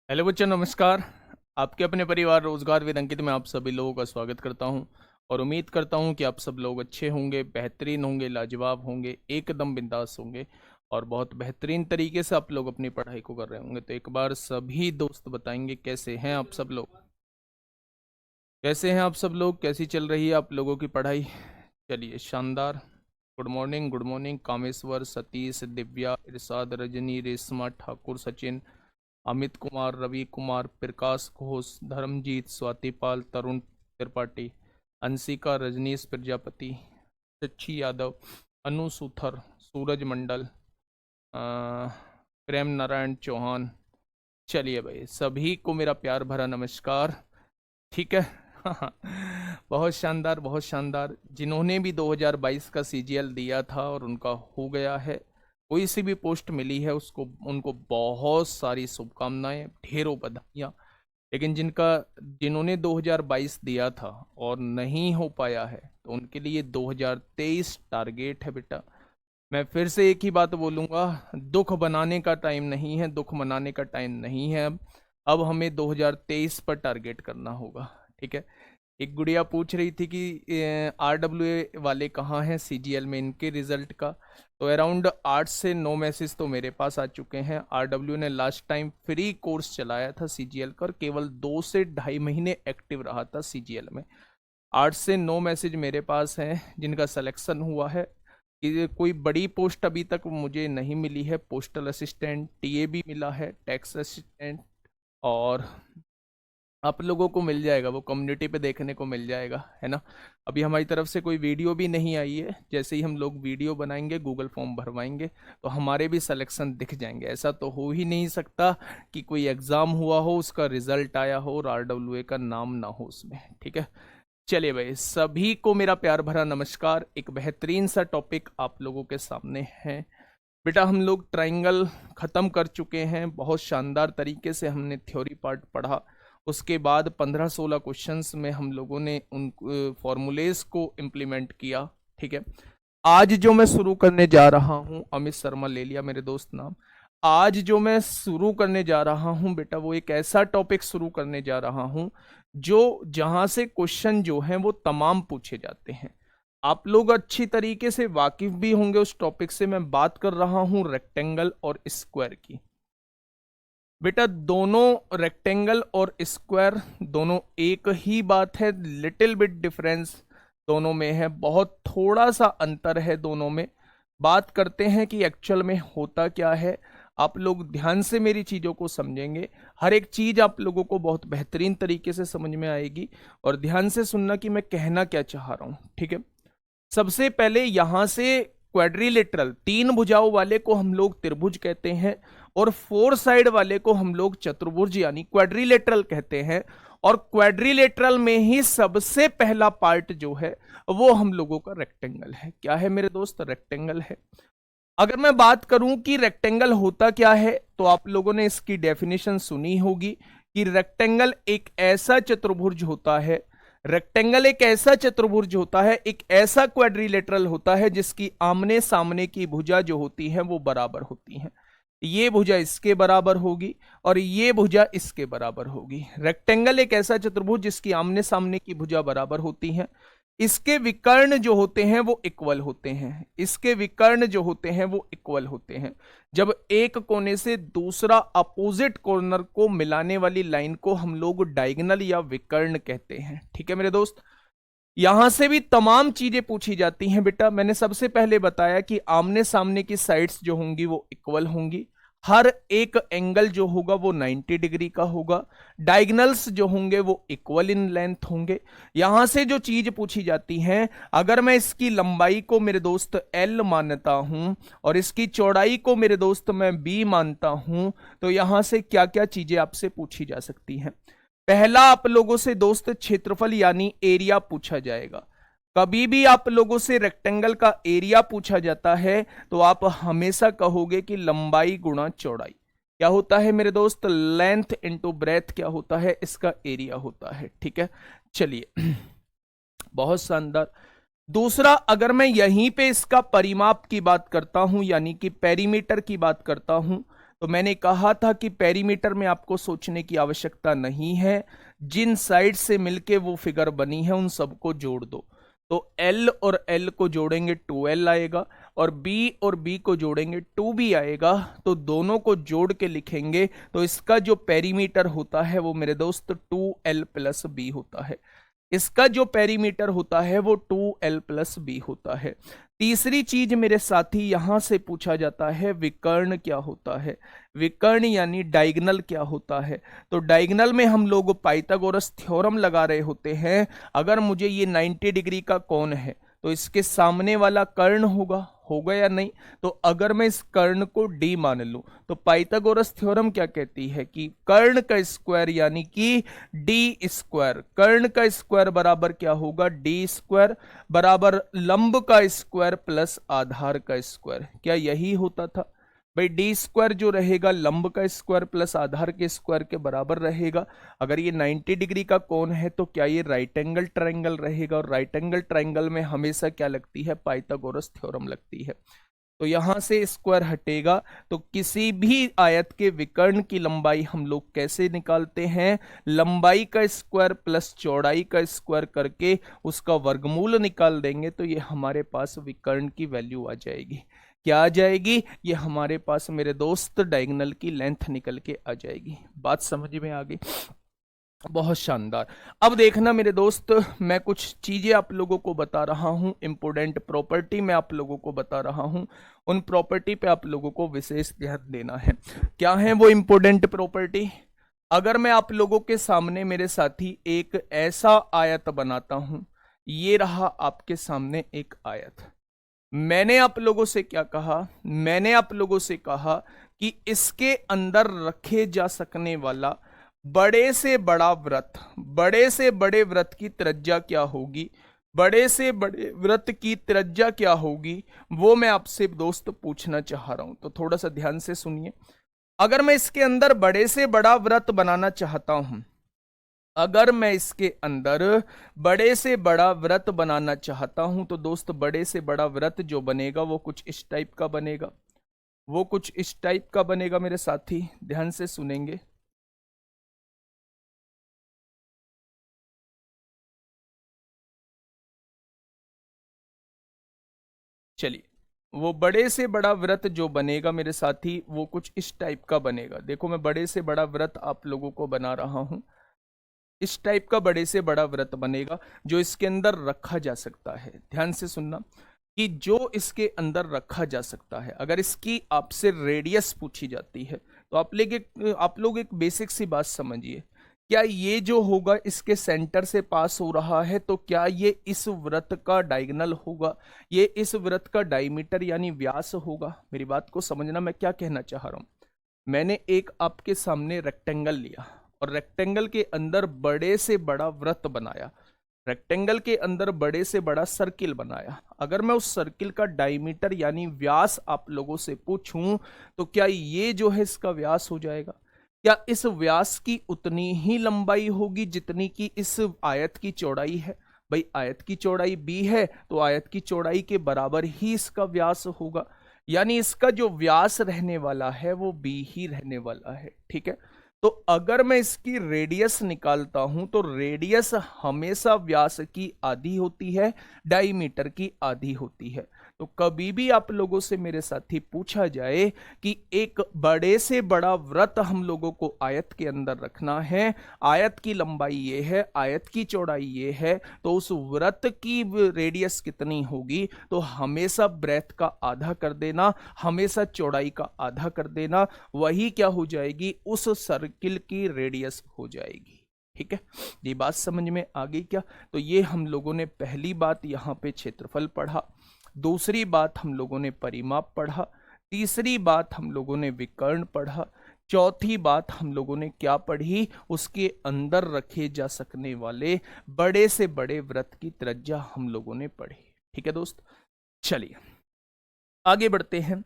Hello बच्चों, नमस्कार। आपके अपने परिवार रोजगार विद अंकित में आप सभी लोगों का स्वागत करता हूं और उम्मीद करता हूं कि आप सब लोग अच्छे होंगे, बेहतरीन होंगे, लाजवाब होंगे, एकदम बिंदास होंगे और बहुत बेहतरीन तरीके से आप लोग अपनी पढ़ाई को कर रहे होंगे। तो एक बार सभी दोस्त बताएंगे कैसे हैं आप सब लोग, कैसे हैं आप सब लोग, कैसी चल रही है आप लोगों की पढ़ाई। चलिए, शानदार। Good morning, good morning. Kameshwar, Satish, Divya, Irshad, Rajni, Reshma, Thakur, Sachin, Amit Kumar, Ravi Kumar, Prakash Ghosh, Dharamjeet, Swatipal, Tarun Tripathi, Anshika, Rajneesh Prajapati, Sachi Yadav, अनु सुथर, सूरज मंडल, प्रेम नारायण चौहान। चलिए भाई, सभी को मेरा प्यार भरा नमस्कार। ठीक है। बहुत शानदार, बहुत शानदार। जिन्होंने भी 2022 का सीजीएल दिया था और उनका हो गया है, कोई सी भी पोस्ट मिली है उसको, उनको बहुत सारी शुभकामनाएं, ढेरों बधाइयाँ। लेकिन जिन्होंने 2022 दिया था और नहीं हो पाया है, तो उनके लिए 2023 टारगेट है बेटा। मैं फिर से एक ही बात बोलूंगा, दुख बनाने का टाइम नहीं है, दुख मनाने का टाइम नहीं है। अब हमें 2023 पर टारगेट करना होगा। ठीक है। एक गुड़िया पूछ रही थी कि आरडब्ल्यू वाले कहाँ हैं सीजीएल में, इनके रिजल्ट का। तो अराउंड 8 से 9 मैसेज तो मेरे पास आ चुके हैं। आरडब्ल्यू ने लास्ट टाइम फ्री कोर्स चलाया था सीजीएल का, केवल 2 से 2.5 महीने एक्टिव रहा था सीजीएल में। 8 से 9 मैसेज मेरे पास हैं जिनका सिलेक्शन हुआ है। कि कोई बड़ी पोस्ट अभी तक मुझे नहीं मिली है। पोस्टल असिस्टेंट, टीए भी मिला है, टैक्स असिस्टेंट, और आप लोगों को मिल जाएगा, वो कम्युनिटी पे देखने को मिल जाएगा, है ना। अभी हमारी तरफ से कोई वीडियो भी नहीं आई है। जैसे ही हम लोग वीडियो बनाएंगे, गूगल फॉर्म भरवाएंगे, तो हमारे भी सिलेक्शन दिख जाएंगे। ऐसा तो हो ही नहीं सकता कि कोई एग्ज़ाम हुआ हो, उसका रिजल्ट आया हो और आरडब्ल्यूए का नाम ना हो उसमें। ठीक है। चलिए भाई, सभी को मेरा प्यार भरा नमस्कार। एक बेहतरीन सा टॉपिक आप लोगों के सामने है बेटा। हम लोग ट्राइंगल ख़त्म कर चुके हैं, बहुत शानदार तरीके से हमने थ्योरी पार्ट पढ़ा। उसके बाद 15-16 क्वेश्चंस में हम लोगों ने उन फॉर्मूलेस को इम्प्लीमेंट किया। ठीक है। आज जो मैं शुरू करने जा रहा हूं, अमित शर्मा ले लिया मेरे दोस्त नाम। आज जो मैं शुरू करने जा रहा हूं बेटा, वो एक ऐसा टॉपिक शुरू करने जा रहा हूं जो जहां से क्वेश्चन जो हैं वो तमाम पूछे जाते हैं। आप लोग अच्छी तरीके से वाकिफ भी होंगे उस टॉपिक से। मैं बात कर रहा हूं रेक्टेंगल और स्क्वायर की। बेटा, दोनों रेक्टेंगल और स्क्वायर दोनों एक ही बात है, लिटिल बिट डिफरेंस दोनों में है, बहुत थोड़ा सा अंतर है दोनों में। बात करते हैं कि एक्चुअल में होता क्या है। आप लोग ध्यान से मेरी चीज़ों को समझेंगे, हर एक चीज़ आप लोगों को बहुत बेहतरीन तरीके से समझ में आएगी। और ध्यान से सुनना कि मैं कहना क्या चाह रहा हूँ। ठीक है। सबसे पहले यहां से क्वाड्रिलेटरल, 3 भुजाओं वाले को हम लोग त्रिभुज कहते हैं और 4 साइड वाले को हम लोग चतुर्भुज यानी क्वाड्रिलेटरल कहते हैं। और क्वाड्रिलेटरल में ही सबसे पहला पार्ट जो है वो हम लोगों का रेक्टेंगल है। क्या है मेरे दोस्त? रेक्टेंगल है। अगर मैं बात करूं कि रेक्टेंगल होता क्या है, तो आप लोगों ने इसकी डेफिनेशन सुनी होगी कि रेक्टेंगल एक ऐसा चतुर्भुज होता है, रेक्टेंगल एक ऐसा चतुर्भुज होता है, एक ऐसा क्वाड्रिलेटरल होता है जिसकी आमने सामने की भुजा जो होती है वो बराबर होती है। ये भुजा इसके बराबर होगी और ये भुजा इसके बराबर होगी। रेक्टेंगल एक ऐसा चतुर्भुज जिसकी आमने सामने की भुजा बराबर होती है। इसके विकर्ण जो होते हैं वो इक्वल होते हैं। इसके विकर्ण जो होते हैं वो इक्वल होते हैं। जब एक कोने से दूसरा अपोजिट कॉर्नर को मिलाने वाली लाइन को हम लोग डायगोनल या विकर्ण कहते हैं। ठीक है मेरे दोस्त। यहां से भी तमाम चीजें पूछी जाती हैं बेटा। मैंने सबसे पहले बताया कि आमने सामने की साइड्स जो होंगी वो इक्वल होंगी। हर एक एंगल जो होगा वो 90 डिग्री का होगा। डायगोनल्स जो होंगे वो इक्वल इन लेंथ होंगे। यहां से जो चीज पूछी जाती है, अगर मैं इसकी लंबाई को मेरे दोस्त L मानता हूं और इसकी चौड़ाई को मेरे दोस्त मैं B मानता हूं, तो यहां से क्या क्या चीजें आपसे पूछी जा सकती हैं। पहला आप लोगों से दोस्त क्षेत्रफल यानी एरिया पूछा जाएगा। कभी भी आप लोगों से रेक्टेंगल का एरिया पूछा जाता है तो आप हमेशा कहोगे कि लंबाई गुणा चौड़ाई। क्या होता है मेरे दोस्त? लेंथ इंटू ब्रेथ क्या होता है? इसका एरिया होता है। ठीक है। चलिए, बहुत शानदार। दूसरा, अगर मैं यहीं पे इसका परिमाप की बात करता हूं यानी कि पेरीमीटर की बात करता हूं, तो मैंने कहा था कि पेरीमीटर में आपको सोचने की आवश्यकता नहीं है, जिन साइड से मिलके वो फिगर बनी है उन सबको जोड़ दो। तो L और L को जोड़ेंगे 2L आएगा, और B और B को जोड़ेंगे 2B आएगा। तो दोनों को जोड़ के लिखेंगे तो इसका जो पेरीमीटर होता है वो मेरे दोस्त 2L प्लस B होता है। इसका जो पेरीमीटर होता है वो 2L प्लस बी होता है। तीसरी चीज मेरे साथी यहां से पूछा जाता है, विकर्ण क्या होता है। विकर्ण यानी डायगोनल क्या होता है। तो डायगोनल में हम लोग पाइथागोरस थ्योरम लगा रहे होते हैं। अगर मुझे ये 90 डिग्री का कोण है तो इसके सामने वाला कर्ण होगा या नहीं। तो अगर मैं इस कर्ण को d मान लूं तो पाइथागोरस थ्योरम क्या कहती है कि कर्ण का स्क्वायर यानी कि d स्क्वायर, कर्ण का स्क्वायर बराबर क्या होगा, d स्क्वायर बराबर लंब का स्क्वायर प्लस आधार का स्क्वायर। क्या यही होता था भाई, डी स्क्वायर जो रहेगा लंब का स्क्वायर प्लस आधार के स्क्वायर के बराबर रहेगा। अगर ये 90 डिग्री का कोण है तो क्या ये राइट एंगल ट्रायंगल रहेगा, और राइट एंगल ट्रायंगल में हमेशा क्या लगती है, पाइथागोरस थ्योरम लगती है। तो यहां से स्क्वायर हटेगा। तो किसी भी आयत के विकर्ण की लंबाई हम लोग कैसे निकालते हैं, लंबाई का स्क्वायर प्लस चौड़ाई का स्क्वायर करके उसका वर्गमूल निकाल देंगे तो ये हमारे पास विकर्ण की वैल्यू आ जाएगी। क्या आ जाएगी, ये हमारे पास मेरे दोस्त डायगोनल की लेंथ निकल के आ जाएगी। बात समझ में आ गई, बहुत शानदार। अब देखना मेरे दोस्त, मैं कुछ चीजें आप लोगों को बता रहा हूं, इंपोर्टेंट प्रॉपर्टी मैं आप लोगों को बता रहा हूं, उन प्रॉपर्टी पे आप लोगों को विशेष ध्यान देना है। क्या है वो इंपोर्टेंट प्रॉपर्टी। अगर मैं आप लोगों के सामने मेरे साथी एक ऐसा आयत बनाता हूं, ये रहा आपके सामने एक आयत। मैंने आप लोगों से क्या कहा, मैंने आप लोगों से कहा कि इसके अंदर रखे जा सकने वाला बड़े से बड़ा वृत्त, बड़े से बड़े वृत्त की त्रिज्या क्या होगी, बड़े से बड़े वृत्त की त्रिज्या क्या होगी, वो मैं आपसे दोस्त पूछना चाह रहा हूं। तो थोड़ा सा ध्यान से सुनिए। अगर मैं इसके अंदर बड़े से बड़ा वृत्त बनाना चाहता हूं, अगर मैं इसके अंदर बड़े से बड़ा वृत्त बनाना चाहता हूं तो दोस्त बड़े से बड़ा वृत्त जो बनेगा वो कुछ इस टाइप का बनेगा, वो कुछ इस टाइप का बनेगा। मेरे साथी ध्यान से सुनेंगे। चलिए, वो बड़े से बड़ा वृत्त जो बनेगा मेरे साथी वो कुछ इस टाइप का बनेगा। देखो मैं बड़े से बड़ा वृत्त आप लोगों को बना रहा हूं, इस टाइप का बड़े से बड़ा वृत्त बनेगा जो इसके अंदर रखा जा सकता है। ध्यान से सुनना कि जो इसके अंदर रखा जा सकता है, अगर इसकी आपसे रेडियस पूछी जाती है तो आप लोग एक बेसिक सी बात समझिए। क्या ये जो होगा इसके सेंटर से पास हो रहा है, तो क्या ये इस वृत्त का डायगोनल होगा, ये इस वृत्त का डायमीटर यानी व्यास होगा। मेरी बात को समझना, मैं क्या कहना चाह रहा हूं। मैंने एक आपके सामने रेक्टेंगल लिया और रेक्टेंगल के अंदर बड़े से बड़ा वृत्त बनाया, रेक्टेंगल के अंदर बड़े से बड़ा सर्किल बनाया। अगर मैं उस सर्किल का डायमीटर यानी व्यास आप लोगों से पूछूं तो क्या ये जो है इसका व्यास हो जाएगा, क्या इस व्यास की उतनी ही लंबाई होगी जितनी की इस आयत की चौड़ाई है। भाई आयत की चौड़ाई b है तो आयत की चौड़ाई के बराबर ही इसका व्यास होगा, यानी इसका जो व्यास रहने वाला है वो b ही रहने वाला है। ठीक है, तो अगर मैं इसकी रेडियस निकालता हूं तो रेडियस हमेशा व्यास की आधी होती है, डायमीटर की आधी होती है। तो कभी भी आप लोगों से मेरे साथी पूछा जाए कि एक बड़े से बड़ा वृत्त हम लोगों को आयत के अंदर रखना है, आयत की लंबाई ये है, आयत की चौड़ाई ये है, तो उस वृत्त की रेडियस कितनी होगी, तो हमेशा ब्रेथ का आधा कर देना, हमेशा चौड़ाई का आधा कर देना, वही क्या हो जाएगी, उस सर्किल की रेडियस हो जाएगी। ठीक है, ये बात समझ में आ गई क्या। तो ये हम लोगों ने पहली बात यहाँ पे क्षेत्रफल पढ़ा, दूसरी बात हम लोगों ने परिमाप पढ़ा, तीसरी बात हम लोगों ने विकर्ण पढ़ा, चौथी बात हम लोगों ने क्या पढ़ी, उसके अंदर रखे जा सकने वाले बड़े से बड़े वृत्त की त्रिज्या हम लोगों ने पढ़ी। ठीक है दोस्त, चलिए आगे बढ़ते हैं।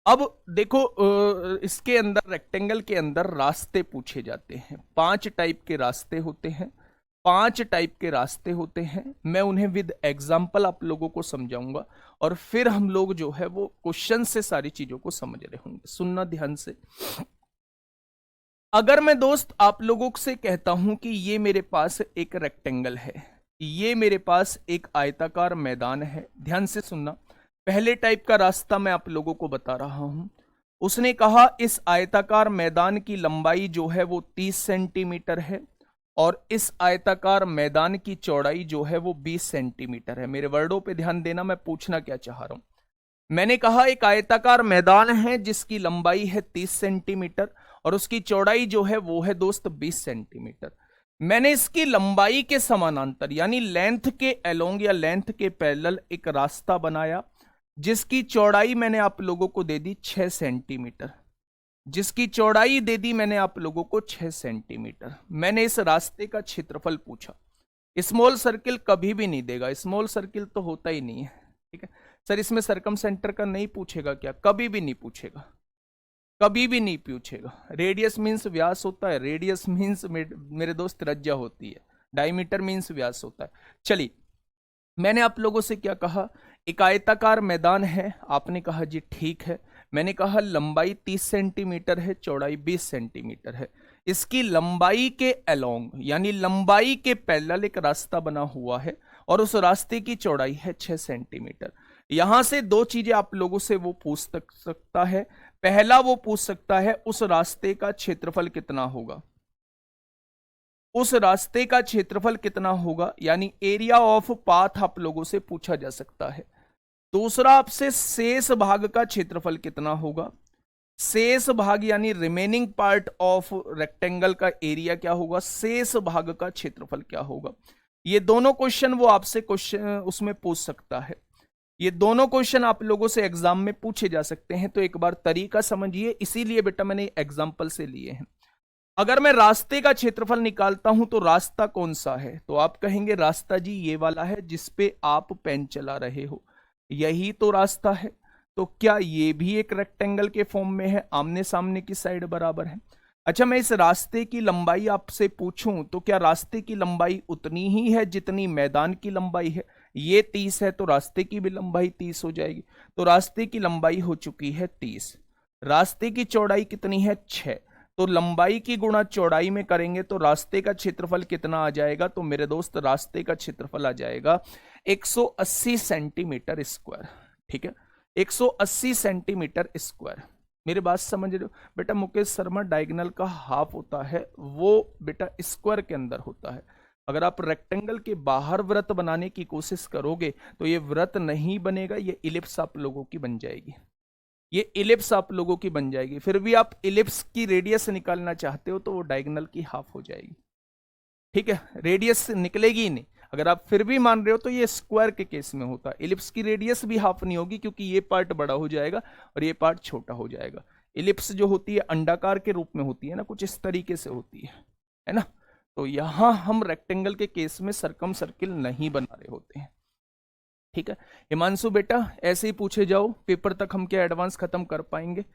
अब देखो इसके अंदर रेक्टेंगल के अंदर रास्ते पूछे जाते हैं, 5 टाइप के रास्ते होते हैं। 5 टाइप के रास्ते होते हैं, मैं उन्हें विद एग्जाम्पल आप लोगों को समझाऊंगा और फिर हम लोग जो है वो क्वेश्चन से सारी चीजों को समझ रहे होंगे। सुनना ध्यान से। अगर मैं दोस्त आप लोगों से कहता हूं कि ये मेरे पास एक रेक्टेंगल है, ये मेरे पास एक आयताकार मैदान है, ध्यान से सुनना। पहले टाइप का रास्ता मैं आप लोगों को बता रहा हूं। उसने कहा इस आयताकार मैदान की लंबाई जो है वो 30 सेंटीमीटर है और इस आयताकार मैदान की चौड़ाई जो है वो 20 सेंटीमीटर है। मेरे वर्डों पे ध्यान देना, मैं पूछना क्या चाह रहा हूं। मैंने कहा एक आयताकार मैदान है जिसकी लंबाई है 30 सेंटीमीटर और उसकी चौड़ाई जो है वो है दोस्त 20 सेंटीमीटर। मैंने इसकी लंबाई के समानांतर यानी लेंथ के अलोंग या लेंथ के पैरेलल एक रास्ता बनाया जिसकी चौड़ाई मैंने आप लोगों को दे दी 6 सेंटीमीटर, जिसकी चौड़ाई दे दी मैंने आप लोगों को 6 सेंटीमीटर। मैंने इस रास्ते का क्षेत्रफल पूछा। स्मॉल सर्किल कभी भी नहीं देगा, स्मॉल सर्किल तो होता ही नहीं है, ठीक है सर। इसमें सरकम सेंटर का नहीं पूछेगा क्या? कभी भी नहीं पूछेगा, कभी भी नहीं पूछेगा। रेडियस मीन्स व्यास होता है, रेडियस मीन्स मेरे दोस्त त्रिज्या होती है, डायमीटर मीन्स व्यास होता है। चलिए, मैंने आप लोगों से क्या कहा, एक आयताकार मैदान है, आपने कहा जी ठीक है। मैंने कहा लंबाई 30 सेंटीमीटर है, चौड़ाई 20 सेंटीमीटर है। इसकी लंबाई के अलोंग यानी लंबाई के पैरेलल एक रास्ता बना हुआ है और उस रास्ते की चौड़ाई है 6 सेंटीमीटर। यहां से दो चीजें आप लोगों से वो पूछ सकता है। पहला वो पूछ सकता है उस रास्ते का क्षेत्रफल कितना होगा, उस रास्ते का क्षेत्रफल कितना होगा, यानी एरिया ऑफ पाथ आप लोगों से पूछा जा सकता है। दूसरा आपसे शेष भाग का क्षेत्रफल कितना होगा, शेष भाग यानी रिमेनिंग पार्ट ऑफ रेक्टेंगल का एरिया क्या होगा, शेष भाग का क्षेत्रफल क्या होगा। ये दोनों क्वेश्चन वो आपसे क्वेश्चन उसमें पूछ सकता है। ये दोनों क्वेश्चन आप लोगों से एग्जाम में पूछे जा सकते हैं, तो एक बार तरीका समझिए, इसीलिए बेटा मैंने एग्जाम्पल से लिए हैं। अगर मैं रास्ते का क्षेत्रफल निकालता हूं तो रास्ता कौन सा है, तो आप कहेंगे रास्ता जी ये वाला है जिसपे आप पेन चला रहे हो, यही तो रास्ता है। तो क्या ये भी एक रेक्टेंगल के फॉर्म में है, आमने सामने की साइड बराबर है। अच्छा, मैं इस रास्ते की लंबाई आपसे पूछूं तो क्या रास्ते की लंबाई उतनी ही है जितनी मैदान की लंबाई है। ये 30 है तो रास्ते की भी लंबाई 30 हो जाएगी। तो रास्ते की लंबाई हो चुकी है 30। रास्ते की चौड़ाई कितनी है 6, तो लंबाई की गुणा चौड़ाई में करेंगे तो रास्ते का क्षेत्रफल कितना आ जाएगा, तो मेरे दोस्त रास्ते का क्षेत्रफल आ जाएगा 180 सेंटीमीटर स्क्वायर। ठीक है, 180 सेंटीमीटर स्क्वायर। मेरी बात समझ रहे हो बेटा? मुकेश शर्मा, डायगोनल का हाफ होता है वो बेटा स्क्वायर के अंदर होता है। अगर आप रेक्टेंगल के बाहर वृत्त बनाने की कोशिश करोगे तो ये वृत्त नहीं बनेगा, ये इलिप्स आप लोगों की बन जाएगी, ये इलिप्स आप लोगों की बन जाएगी। फिर भी आप इलिप्स की रेडियस निकालना चाहते हो तो वो डायगोनल की हाफ हो जाएगी। ठीक है, रेडियस निकलेगी ही नहीं। अगर आप फिर भी मान रहे हो तो ये स्क्वायर के केस में होता है, इलिप्स की रेडियस भी हाफ नहीं होगी क्योंकि ये पार्ट बड़ा हो जाएगा और ये पार्ट छोटा हो जाएगा। इलिप्स जो होती है अंडाकार के रूप में होती है ना, कुछ इस तरीके से होती है ना। तो यहां हम रेक्टेंगल के केस में सरकम सर्किल नहीं बना रहे होते हैं। ठीक है हिमांशु बेटा, ऐसे ही पूछे जाओ, पेपर तक हम क्या एडवांस खत्म कर पाएंगे?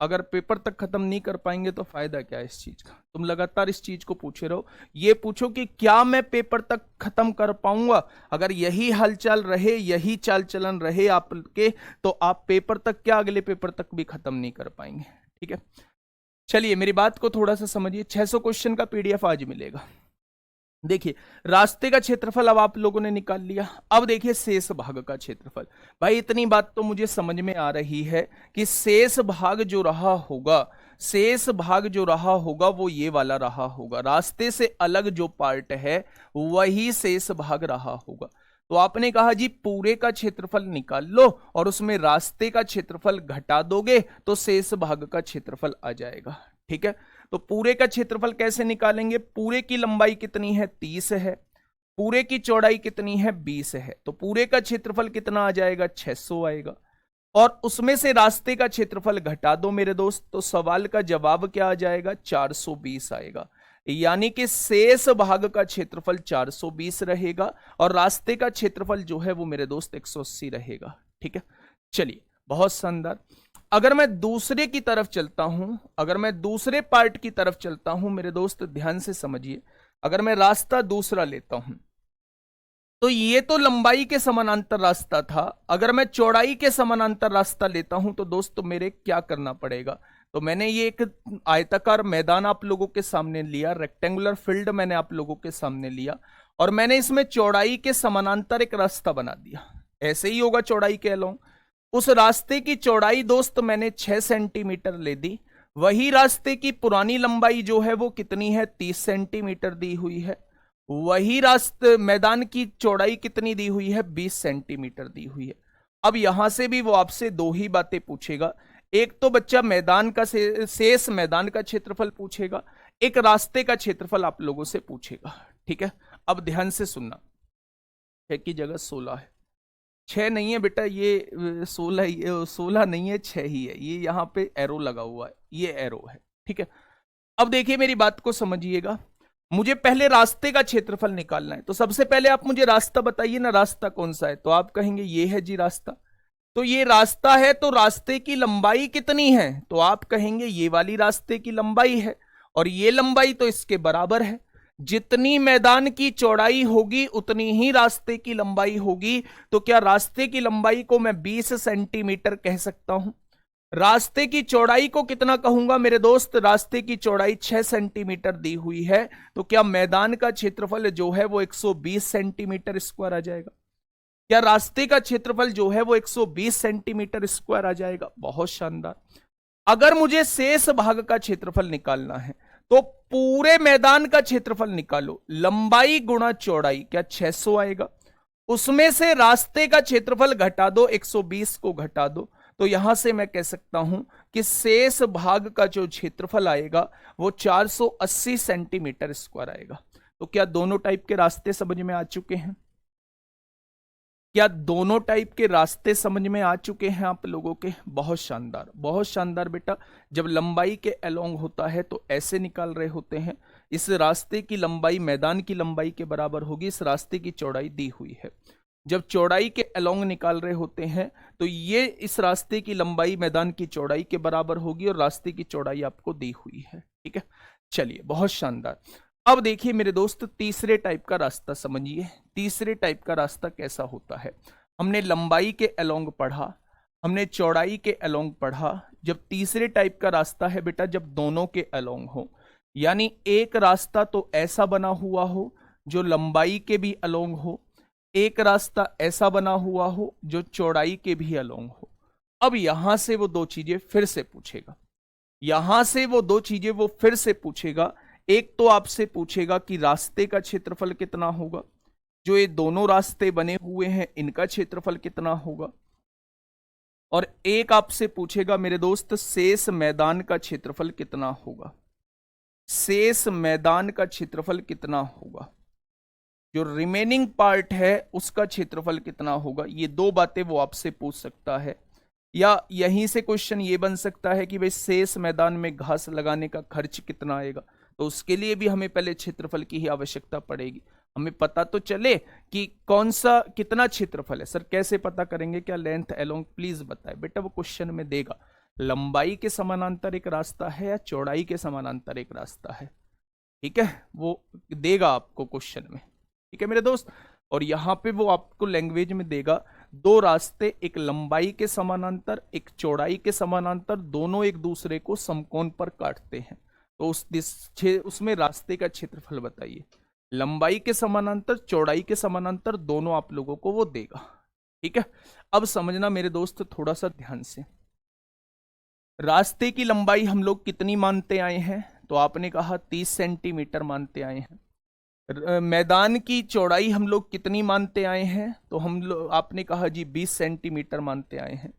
अगर पेपर तक खत्म नहीं कर पाएंगे तो फायदा क्या है इस चीज का? तुम लगातार इस चीज को पूछे रहो। ये पूछो कि क्या मैं पेपर तक खत्म कर पाऊंगा। अगर यही हलचल रहे, यही चाल चलन रहे आपके, तो आप पेपर तक क्या अगले पेपर तक भी खत्म नहीं कर पाएंगे। ठीक है, चलिए मेरी बात को थोड़ा सा समझिए। 600 क्वेश्चन का पीडीएफ आज मिलेगा। देखिए, रास्ते का क्षेत्रफल अब आप लोगों ने निकाल लिया। अब देखिए शेष भाग का क्षेत्रफल। भाई इतनी बात तो मुझे समझ में आ रही है कि शेष भाग जो रहा होगा, शेष भाग जो रहा होगा वो ये वाला रहा होगा। रास्ते से अलग जो पार्ट है वही शेष भाग रहा होगा। तो आपने कहा जी पूरे का क्षेत्रफल निकाल लो और उसमें रास्ते का क्षेत्रफल घटा दोगे तो शेष भाग का क्षेत्रफल आ जाएगा। ठीक है, तो पूरे का क्षेत्रफल कैसे निकालेंगे? पूरे की लंबाई कितनी है 30 है, पूरे की चौड़ाई कितनी है 20 है, तो पूरे का क्षेत्रफल कितना आ जाएगा 600 आएगा। और उसमें से रास्ते का क्षेत्रफल घटा दो मेरे दोस्त, तो सवाल का जवाब क्या आ जाएगा 420 आएगा। यानी कि शेष भाग का क्षेत्रफल 420 रहेगा और रास्ते का क्षेत्रफल जो है वो मेरे दोस्त 180 रहेगा। ठीक है, चलिए बहुत शानदार। अगर मैं दूसरे की तरफ चलता हूं, अगर मैं दूसरे पार्ट की तरफ चलता हूं मेरे दोस्त ध्यान से समझिए, अगर मैं रास्ता दूसरा लेता हूं तो ये तो लंबाई के समानांतर रास्ता था, अगर मैं चौड़ाई के समानांतर रास्ता लेता हूं तो दोस्त मेरे क्या करना पड़ेगा। तो मैंने ये एक आयताकार मैदान आप लोगों के सामने लिया, रेक्टेंगुलर फील्ड मैंने आप लोगों के सामने लिया, और मैंने इसमें चौड़ाई के समानांतर एक रास्ता बना दिया। ऐसे ही होगा चौड़ाई के अलोंग। उस रास्ते की चौड़ाई दोस्त मैंने 6 सेंटीमीटर ले दी, वही रास्ते की पुरानी लंबाई जो है वो कितनी है, 30 सेंटीमीटर दी हुई है। वही रास्ते मैदान की चौड़ाई कितनी दी हुई है, 20 सेंटीमीटर दी हुई है। अब यहां से भी वो आपसे दो ही बातें पूछेगा, एक तो बच्चा मैदान का शेष मैदान का क्षेत्रफल पूछेगा, एक रास्ते का क्षेत्रफल आप लोगों से पूछेगा। ठीक है, अब ध्यान से सुनना। 6 की जगह 16 है, 6 नहीं है बेटा, ये 16 नहीं है, 6 ही है। ये यहाँ पे एरो लगा हुआ है, ये एरो है। ठीक है, अब देखिए मेरी बात को समझिएगा, मुझे पहले रास्ते का क्षेत्रफल निकालना है। तो सबसे पहले आप मुझे रास्ता बताइए ना, रास्ता कौन सा है। तो आप कहेंगे ये है जी रास्ता। तो ये रास्ता है, तो रास्ते की लंबाई कितनी है, तो आप कहेंगे ये वाली रास्ते की लंबाई है, और ये लंबाई तो इसके बराबर है। जितनी मैदान की चौड़ाई होगी उतनी ही रास्ते की लंबाई होगी। तो क्या रास्ते की लंबाई को मैं 20 सेंटीमीटर कह सकता हूं। रास्ते की चौड़ाई को कितना कहूंगा मेरे दोस्त, रास्ते की चौड़ाई 6 सेंटीमीटर दी हुई है, तो क्या मैदान का क्षेत्रफल जो है वो 120 सेंटीमीटर स्क्वायर आ जाएगा। क्या रास्ते का क्षेत्रफल जो है वो 120 सेंटीमीटर स्क्वायर आ जाएगा। बहुत शानदार। अगर मुझे शेष भाग का क्षेत्रफल निकालना है तो पूरे मैदान का क्षेत्रफल निकालो, लंबाई गुणा चौड़ाई, क्या 600 आएगा। उसमें से रास्ते का क्षेत्रफल घटा दो, 120 को घटा दो, तो यहां से मैं कह सकता हूं कि शेष भाग का जो क्षेत्रफल आएगा वो 480 सेंटीमीटर स्क्वायर आएगा। तो क्या दोनों टाइप के रास्ते समझ में आ चुके हैं। क्या दोनों टाइप के रास्ते समझ में आ चुके हैं आप लोगों के। बहुत शानदार, बहुत शानदार बेटा। जब लंबाई के अलोंग होता है तो ऐसे निकाल रहे होते हैं। इस रास्ते की लंबाई मैदान की लंबाई के बराबर होगी, इस रास्ते की चौड़ाई दी हुई है। जब चौड़ाई के अलोंग निकाल रहे होते हैं तो ये इस रास्ते की लंबाई मैदान की चौड़ाई के बराबर होगी, और रास्ते की चौड़ाई आपको दी हुई है। ठीक है, चलिए बहुत शानदार। अब देखिए मेरे दोस्त, तीसरे टाइप का रास्ता समझिए। तीसरे टाइप का रास्ता कैसा होता है। हमने लंबाई के अलोंग पढ़ा, हमने चौड़ाई के अलोंग पढ़ा। जब तीसरे टाइप का रास्ता है बेटा, जब दोनों के अलोंग हो, यानी एक रास्ता तो ऐसा बना हुआ हो जो लंबाई के भी अलोंग हो, एक रास्ता ऐसा बना हुआ हो जो चौड़ाई के भी अलोंग हो। अब यहां से वो दो चीजें फिर से पूछेगा, यहां से वो दो चीजें वो फिर से पूछेगा। एक तो आपसे पूछेगा कि रास्ते का क्षेत्रफल कितना होगा, जो ये दोनों रास्ते बने हुए हैं इनका क्षेत्रफल कितना होगा, और एक आपसे पूछेगा मेरे दोस्त शेष मैदान का क्षेत्रफल कितना होगा। शेष मैदान का क्षेत्रफल कितना होगा, जो रिमेनिंग पार्ट है उसका क्षेत्रफल कितना होगा। ये दो बातें वो आपसे पूछ सकता है। या यहीं से क्वेश्चन ये बन सकता है कि भाई शेष मैदान में घास लगाने का खर्च कितना आएगा, तो उसके लिए भी हमें पहले क्षेत्रफल की ही आवश्यकता पड़ेगी। हमें पता तो चले कि कौन सा कितना क्षेत्रफल है। सर कैसे पता करेंगे, क्या लेंथ अलोंग, प्लीज बताए बेटा। वो क्वेश्चन में देगा लंबाई के समानांतर एक रास्ता है या चौड़ाई के समानांतर एक रास्ता है। ठीक है, वो देगा आपको क्वेश्चन में। ठीक है मेरे दोस्त, और यहां पे वो आपको लैंग्वेज में देगा दो रास्ते, एक लंबाई के समानांतर एक चौड़ाई के समानांतर, दोनों एक दूसरे को समकोण पर काटते हैं। तो उसमें रास्ते का क्षेत्रफल बताइए। लंबाई के समानांतर चौड़ाई के समानांतर दोनों आप लोगों को वो देगा। ठीक है, अब समझना मेरे दोस्त थोड़ा सा ध्यान से। रास्ते की लंबाई हम लोग कितनी मानते आए हैं, तो आपने कहा 30 सेंटीमीटर मानते आए हैं। मैदान की चौड़ाई हम लोग कितनी मानते आए हैं, तो हम लोग आपने कहा जी 20 सेंटीमीटर मानते आए हैं।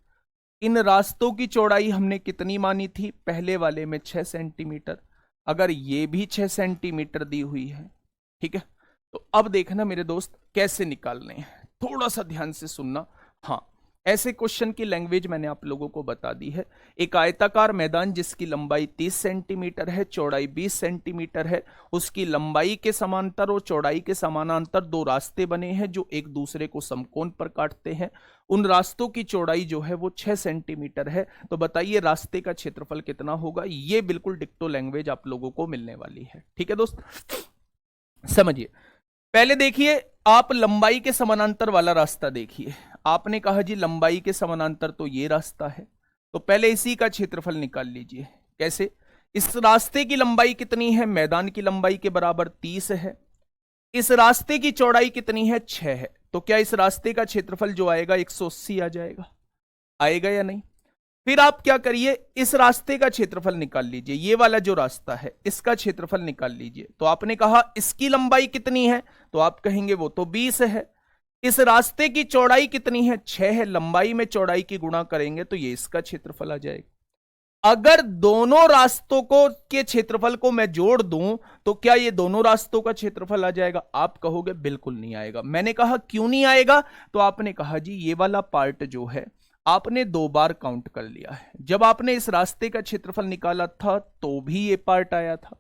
इन रास्तों की चौड़ाई हमने कितनी मानी थी, पहले वाले में 6 सेंटीमीटर, अगर ये भी 6 सेंटीमीटर दी हुई है। ठीक है, तो अब देखना मेरे दोस्त कैसे निकालने हैं, थोड़ा सा ध्यान से सुनना। हाँ, ऐसे क्वेश्चन की लैंग्वेज मैंने आप लोगों को बता दी है। एक आयताकार मैदान जिसकी लंबाई 30 सेंटीमीटर है, चौड़ाई 20 सेंटीमीटर है, उसकी लंबाई के समांतर और चौड़ाई के समानांतर दो रास्ते बने हैं जो एक दूसरे को समकोण पर काटते हैं। उन रास्तों की चौड़ाई जो है वो 6 सेंटीमीटर है। तो बताइए रास्ते का क्षेत्रफल कितना होगा। ये बिल्कुल डिक्टो लैंग्वेज आप लोगों को मिलने वाली है। ठीक है दोस्त, समझिए, पहले देखिए, आप लंबाई के समानांतर वाला रास्ता देखिए। आपने कहा जी लंबाई के समानांतर तो ये रास्ता है, तो पहले इसी का क्षेत्रफल निकाल लीजिए। कैसे? इस रास्ते की लंबाई कितनी है? मैदान की लंबाई के बराबर 30 है। इस रास्ते की चौड़ाई कितनी है? 6 है। तो क्या इस रास्ते का क्षेत्रफल जो आएगा 180 आ जाएगा? आएगा या नहीं? फिर आप क्या करिए, इस रास्ते का क्षेत्रफल निकाल लीजिए। ये वाला जो रास्ता है इसका क्षेत्रफल निकाल लीजिए। तो आपने कहा इसकी लंबाई कितनी है, तो आप कहेंगे वो तो 20 है। इस रास्ते की चौड़ाई कितनी है? 6 है। लंबाई में चौड़ाई की गुणा करेंगे तो ये इसका क्षेत्रफल आ जाएगा। अगर दोनों रास्तों को के क्षेत्रफल को मैं जोड़ दूं तो क्या ये दोनों रास्तों का क्षेत्रफल आ जाएगा? आप कहोगे बिल्कुल नहीं आएगा। मैंने कहा क्यों नहीं आएगा? तो आपने कहा जी ये वाला पार्ट जो है आपने 2 बार काउंट कर लिया है। जब आपने इस रास्ते का क्षेत्रफल निकाला था तो भी ये पार्ट आया था,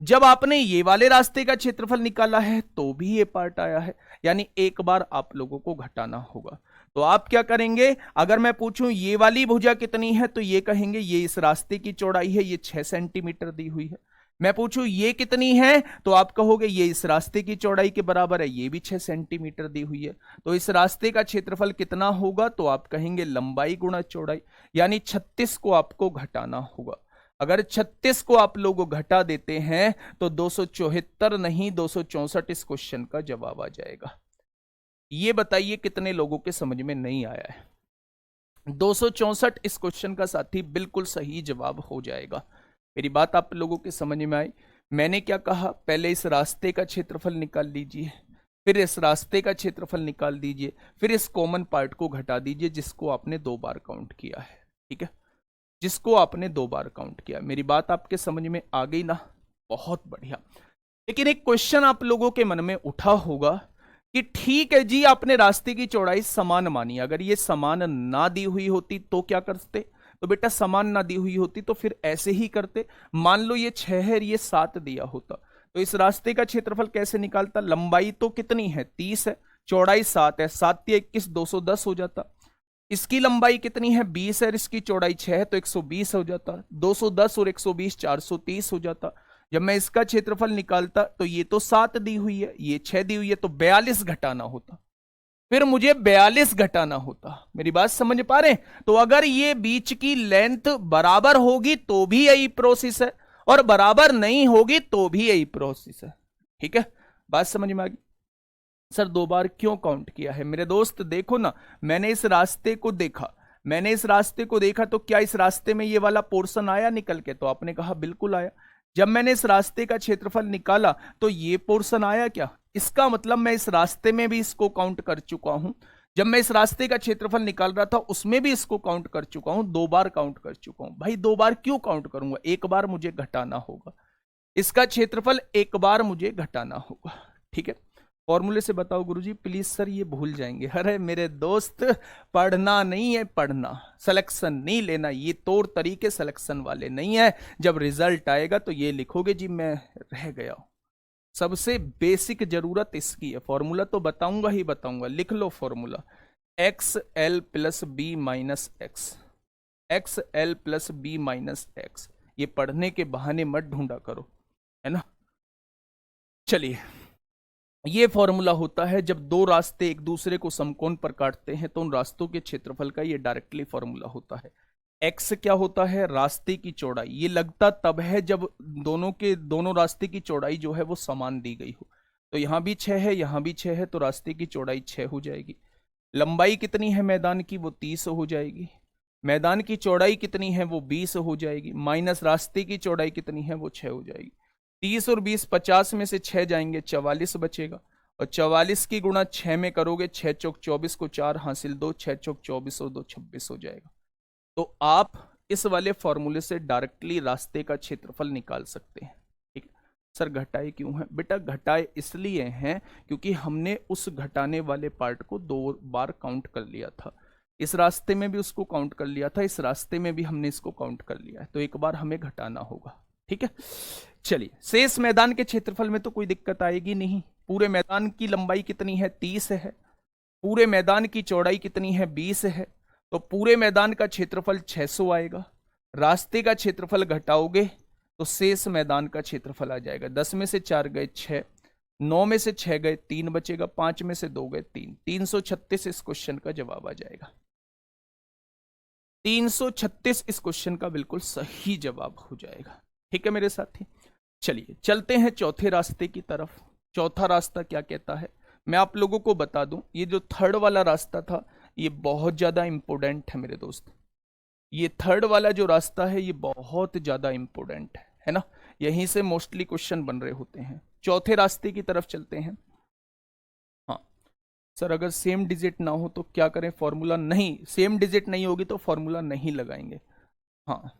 जब आपने ये वाले रास्ते का क्षेत्रफल निकाला है तो भी ये पार्ट आया है। यानी एक बार आप लोगों को घटाना होगा। तो आप क्या करेंगे, अगर मैं पूछूं ये वाली भुजा कितनी है तो ये कहेंगे ये इस रास्ते की चौड़ाई है, ये 6 सेंटीमीटर दी हुई है। मैं पूछूं ये कितनी है तो आप कहोगे ये इस रास्ते की चौड़ाई के बराबर है, ये भी 6 सेंटीमीटर दी हुई है। तो इस रास्ते का क्षेत्रफल कितना होगा? तो आप कहेंगे लंबाई गुणा चौड़ाई, यानी 36 को आपको घटाना होगा। अगर 36 को आप लोग घटा देते हैं तो 274 नहीं 264 इस क्वेश्चन का जवाब आ जाएगा। ये बताइए कितने लोगों के समझ में नहीं आया है? 264 इस क्वेश्चन का साथी बिल्कुल सही जवाब हो जाएगा। मेरी बात आप लोगों के समझ में आई? मैंने क्या कहा, पहले इस रास्ते का क्षेत्रफल निकाल लीजिए, फिर इस रास्ते का क्षेत्रफल निकाल दीजिए, फिर इस कॉमन पार्ट को घटा दीजिए जिसको आपने 2 बार काउंट किया है। ठीक है, जिसको आपने 2 बार काउंट किया। मेरी बात आपके समझ में आ गई ना? बहुत बढ़िया। लेकिन एक क्वेश्चन आप लोगों के मन में उठा होगा कि ठीक है जी आपने रास्ते की चौड़ाई समान मानी, अगर ये समान ना दी हुई होती तो क्या करते? तो बेटा समान ना दी हुई होती तो फिर ऐसे ही करते। मान लो ये 6 है, ये 7 दिया होता तो इस रास्ते का क्षेत्रफल कैसे निकालता? लंबाई तो कितनी है? 30 है, चौड़ाई 7 है, 7 या 21 210 हो जाता। इसकी लंबाई कितनी है? 20 है, इसकी चौड़ाई 6 है तो 120 हो जाता। 210 और 120 430 हो जाता। जब मैं इसका क्षेत्रफल निकालता तो ये तो 7 दी हुई है, ये 6 दी हुई है, तो 42 घटाना होता। फिर मुझे 42 घटाना होता। मेरी बात समझ पा रहे हैं? तो अगर ये बीच की लेंथ बराबर होगी तो भी यही प्रोसेस है, और बराबर नहीं होगी तो भी यही प्रोसेस है। ठीक है, बात समझ में आ गई? सर 2 बार क्यों काउंट किया है? मेरे दोस्त देखो ना, मैंने इस रास्ते को देखा, मैंने इस रास्ते को देखा तो क्या इस रास्ते में ये वाला पोर्शन आया निकल के? तो आपने कहा बिल्कुल आया। जब मैंने इस रास्ते का क्षेत्रफल निकाला तो ये पोर्शन आया क्या? इसका मतलब मैं इस रास्ते में भी इसको काउंट कर चुका हूं। जब मैं इस रास्ते का क्षेत्रफल निकाल रहा था उसमें भी इसको काउंट कर चुका हूं, 2 बार काउंट कर चुका हूं। भाई 2 बार क्यों काउंट करूंगा? एक बार मुझे घटाना होगा, इसका क्षेत्रफल एक बार मुझे घटाना होगा। ठीक है, फॉर्मूले से बताओ गुरुजी प्लीज। सर ये भूल जाएंगे। अरे मेरे दोस्त, पढ़ना नहीं है, पढ़ना, सिलेक्शन नहीं लेना। ये तौर तरीके सिलेक्शन वाले नहीं है। जब रिजल्ट आएगा तो ये लिखोगे जी मैं रह गया हूं। सबसे बेसिक जरूरत इसकी है। फॉर्मूला तो बताऊंगा ही बताऊंगा, लिख लो formula. X L plus B minus X, X L plus B minus X. ये पढ़ने के बहाने मत ढूंढा करो, है ना? चलिए, ये फॉर्मूला होता है जब 2 रास्ते एक दूसरे को समकोण पर काटते हैं तो उन रास्तों के क्षेत्रफल का ये डायरेक्टली फॉर्मूला होता है। एक्स क्या होता है? रास्ते की चौड़ाई। ये लगता तब है जब दोनों रास्ते की चौड़ाई जो है वो समान दी गई हो। तो यहां भी 6 है, यहां भी 6 है, तो रास्ते की चौड़ाई 6 हो जाएगी। लंबाई कितनी है मैदान की? वो 30 हो जाएगी। मैदान की चौड़ाई कितनी है? वो 20 हो जाएगी। माइनस रास्ते की चौड़ाई कितनी है? वो 6 हो जाएगी। 30 और 20 50 में से 6 जाएंगे, 44 बचेगा। और 44 की गुणा 6 में करोगे, 6 चौक 24 को 4 हासिल 2, 6 चौक 24 और 2 26 हो जाएगा। तो आप इस वाले फॉर्मूले से डायरेक्टली रास्ते का क्षेत्रफल निकाल सकते हैं। ठीक, सर घटाए क्यों है? बेटा घटाए इसलिए हैं क्योंकि हमने उस घटाने वाले पार्ट को 2 बार काउंट कर लिया था। इस रास्ते में भी उसको काउंट कर लिया था, इस रास्ते में भी हमने इसको काउंट कर लिया है, तो एक बार हमें घटाना होगा। ठीक है, चलिए, शेष मैदान के क्षेत्रफल में तो कोई दिक्कत आएगी नहीं। पूरे मैदान की लंबाई कितनी है? 30 है। पूरे मैदान की चौड़ाई कितनी है? 20 है। तो पूरे मैदान का क्षेत्रफल 600 आएगा। रास्ते का क्षेत्रफल घटाओगे तो शेष मैदान का क्षेत्रफल आ जाएगा। 10 में से 4 गए 6, 9 में से 6 गए, 3 बचेगा, 5 में से 2 गए, 3, 336 इस क्वेश्चन का जवाब आ जाएगा। 336 इस क्वेश्चन का बिल्कुल सही जवाब हो जाएगा। ठीक है मेरे साथी, चलिए चलते हैं चौथे रास्ते की तरफ। चौथा रास्ता क्या कहता है, मैं आप लोगों को बता दूं, ये जो थर्ड वाला रास्ता था ये बहुत ज्यादा इंपॉर्टेंट है मेरे दोस्त। ये थर्ड वाला जो रास्ता है ये बहुत ज्यादा इंपॉर्टेंट है ना, यहीं से मोस्टली क्वेश्चन बन रहे होते हैं। चौथे रास्ते की तरफ चलते हैं। हाँ सर, अगर सेम डिजिट ना हो तो क्या करें, फॉर्मूला नहीं, सेम डिजिट नहीं होगी तो फॉर्मूला नहीं लगाएंगे। हाँ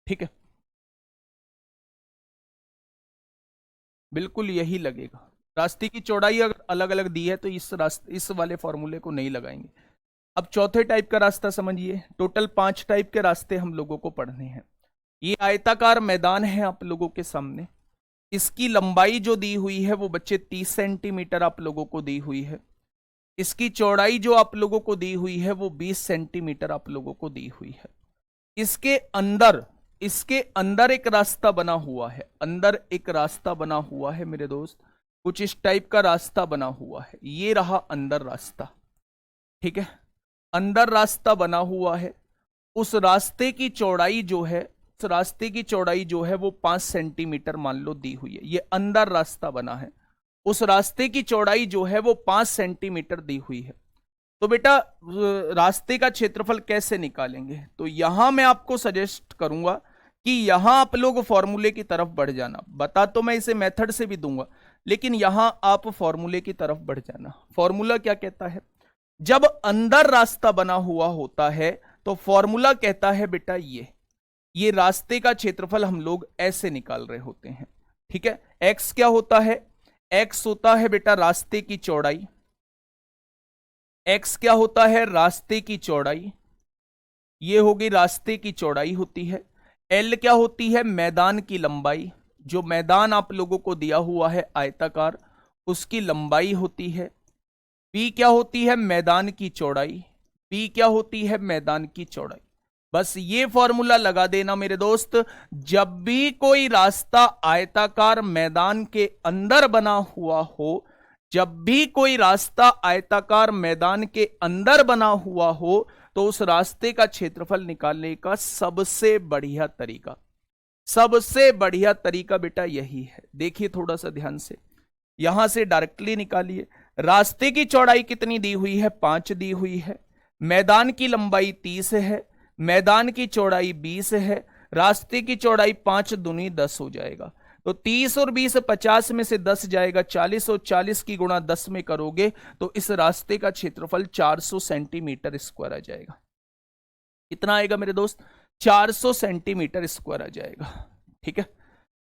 ठीक है, बिल्कुल यही लगेगा। रास्ते की चौड़ाई अगर अलग अलग दी है तो इस वाले फॉर्मूले को नहीं लगाएंगे। अब चौथे टाइप का रास्ता समझिए। टोटल 5 टाइप के रास्ते हम लोगों को पढ़ने हैं। ये आयताकार मैदान है आप लोगों के सामने, इसकी लंबाई जो दी हुई है वो बच्चे 30 सेंटीमीटर आप लोगों को दी हुई है। इसकी चौड़ाई जो आप लोगों को दी हुई है वो 20 सेंटीमीटर आप लोगों को दी हुई है। इसके अंदर एक रास्ता बना हुआ है, अंदर एक रास्ता बना हुआ है मेरे दोस्त, कुछ इस टाइप का रास्ता बना हुआ है। ये रहा अंदर रास्ता, ठीक है, अंदर रास्ता बना हुआ है। उस रास्ते की चौड़ाई जो है, उस रास्ते की चौड़ाई जो है वो 5 सेंटीमीटर मान लो दी हुई है। ये अंदर रास्ता बना है, उस रास्ते की चौड़ाई जो है वो 5 सेंटीमीटर दी हुई है। तो बेटा रास्ते का क्षेत्रफल कैसे निकालेंगे, तो यहां मैं आपको सजेस्ट करूंगा कि यहां आप लोग फॉर्मूले की तरफ बढ़ जाना। बता तो मैं इसे मेथड से भी दूंगा, लेकिन यहां आप फॉर्मूले की तरफ बढ़ जाना। फॉर्मूला क्या कहता है, जब अंदर रास्ता बना हुआ होता है तो फॉर्मूला कहता है बेटा ये रास्ते का क्षेत्रफल हम लोग ऐसे निकाल रहे होते हैं। ठीक है, एक्स क्या होता है, एक्स होता है बेटा रास्ते की चौड़ाई। एक्स क्या होता है, रास्ते की चौड़ाई, ये होगी रास्ते की चौड़ाई होती है। एल क्या होती है, मैदान की लंबाई, जो मैदान आप लोगों को दिया हुआ है आयताकार उसकी लंबाई होती है। पी क्या होती है, मैदान की चौड़ाई, पी क्या होती है, मैदान की चौड़ाई। बस ये फॉर्मूला लगा देना मेरे दोस्त। जब भी कोई रास्ता आयताकार मैदान के अंदर बना हुआ हो, जब भी कोई रास्ता आयताकार मैदान के अंदर बना हुआ हो, तो उस रास्ते का क्षेत्रफल निकालने का सबसे बढ़िया तरीका बेटा यही है। देखिए थोड़ा सा ध्यान से, यहां से डायरेक्टली निकालिए। रास्ते की चौड़ाई कितनी दी हुई है, 5 दी हुई है। मैदान की लंबाई 30 है, मैदान की चौड़ाई 20 है। रास्ते की चौड़ाई 5 दूनी 10 हो जाएगा। तो 30 और 20 50 में से 10 जाएगा 40, और 40 की गुणा 10 में करोगे तो इस रास्ते का क्षेत्रफल 400 सेंटीमीटर स्क्वायर आ जाएगा। कितना आएगा मेरे दोस्त, 400 सेंटीमीटर स्क्वायर आ जाएगा। ठीक है,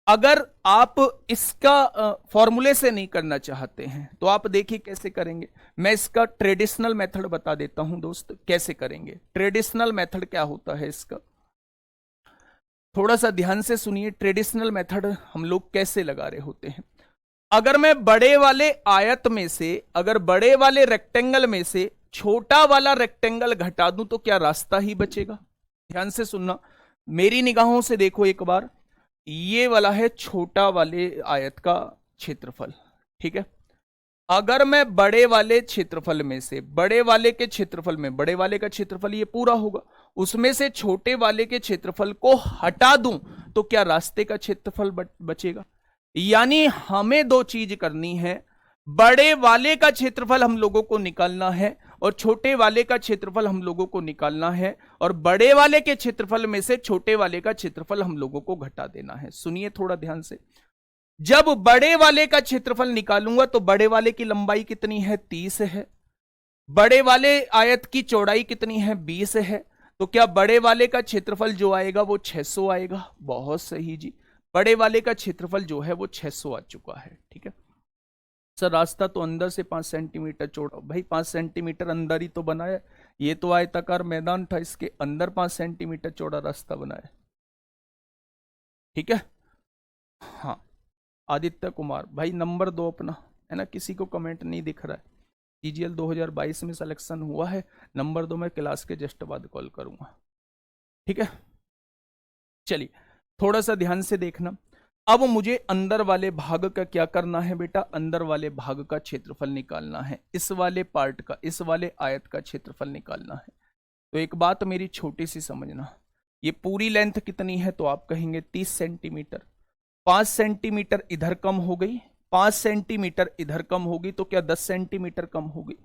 अगर आप इसका फॉर्मूले से नहीं करना चाहते हैं तो आप देखिए कैसे करेंगे। मैं इसका ट्रेडिशनल मेथड बता देता हूं दोस्त, कैसे करेंगे। ट्रेडिशनल मेथड क्या होता है इसका, थोड़ा सा ध्यान से सुनिए। ट्रेडिशनल मेथड हम लोग कैसे लगा रहे होते हैं। अगर मैं बड़े वाले आयत में से, अगर बड़े वाले रेक्टेंगल में से छोटा वाला रेक्टेंगल घटा दूं तो क्या रास्ता ही बचेगा। ध्यान से सुनना, मेरी निगाहों से देखो एक बार। ये वाला है छोटा वाले आयत का क्षेत्रफल, ठीक है। अगर मैं बड़े वाले क्षेत्रफल में से, बड़े वाले के क्षेत्रफल में, बड़े वाले का क्षेत्रफल ये पूरा होगा, उसमें से छोटे वाले के क्षेत्रफल को हटा दूं तो क्या रास्ते का क्षेत्रफल बचेगा। यानी हमें 2 चीज करनी है, बड़े वाले का क्षेत्रफल हम लोगों को निकालना है और छोटे वाले का क्षेत्रफल हम लोगों को निकालना है, और बड़े वाले के क्षेत्रफल में से छोटे वाले का क्षेत्रफल हम लोगों को घटा देना है। सुनिए थोड़ा ध्यान से, जब बड़े वाले का क्षेत्रफल निकालूंगा तो बड़े वाले की लंबाई कितनी है, 30 है। बड़े वाले आयत की चौड़ाई कितनी है, 20 है। तो क्या बड़े वाले का क्षेत्रफल जो आएगा वो 600 आएगा। बहुत सही जी, बड़े वाले का क्षेत्रफल जो है वो 600 आ चुका है। ठीक है सर, रास्ता तो अंदर से 5 सेंटीमीटर चौड़ा, भाई 5 सेंटीमीटर अंदर ही तो बना है, ये तो आयताकार मैदान था, इसके अंदर 5 सेंटीमीटर चौड़ा रास्ता बना है। ठीक है, हाँ आदित्य कुमार भाई नंबर 2 अपना, है ना, किसी को कमेंट नहीं दिख रहा है। सीजीएल 2022 में सिलेक्शन हुआ है, नंबर 2 मैं क्लास के जस्ट बाद कॉल करूंगा। ठीक है, चलिए थोड़ा सा ध्यान से देखना। अब मुझे अंदर वाले भाग का क्या करना है बेटा, अंदर वाले भाग का क्षेत्रफल निकालना है, इस वाले पार्ट का, इस वाले आयत का क्षेत्रफल निकालना है। तो एक बात मेरी छोटी सी समझना, ये पूरी लेंथ कितनी है तो आप कहेंगे 30 सेंटीमीटर। 5 सेंटीमीटर इधर कम हो गई, 5 सेंटीमीटर इधर कम होगी तो क्या 10 सेंटीमीटर कम होगी।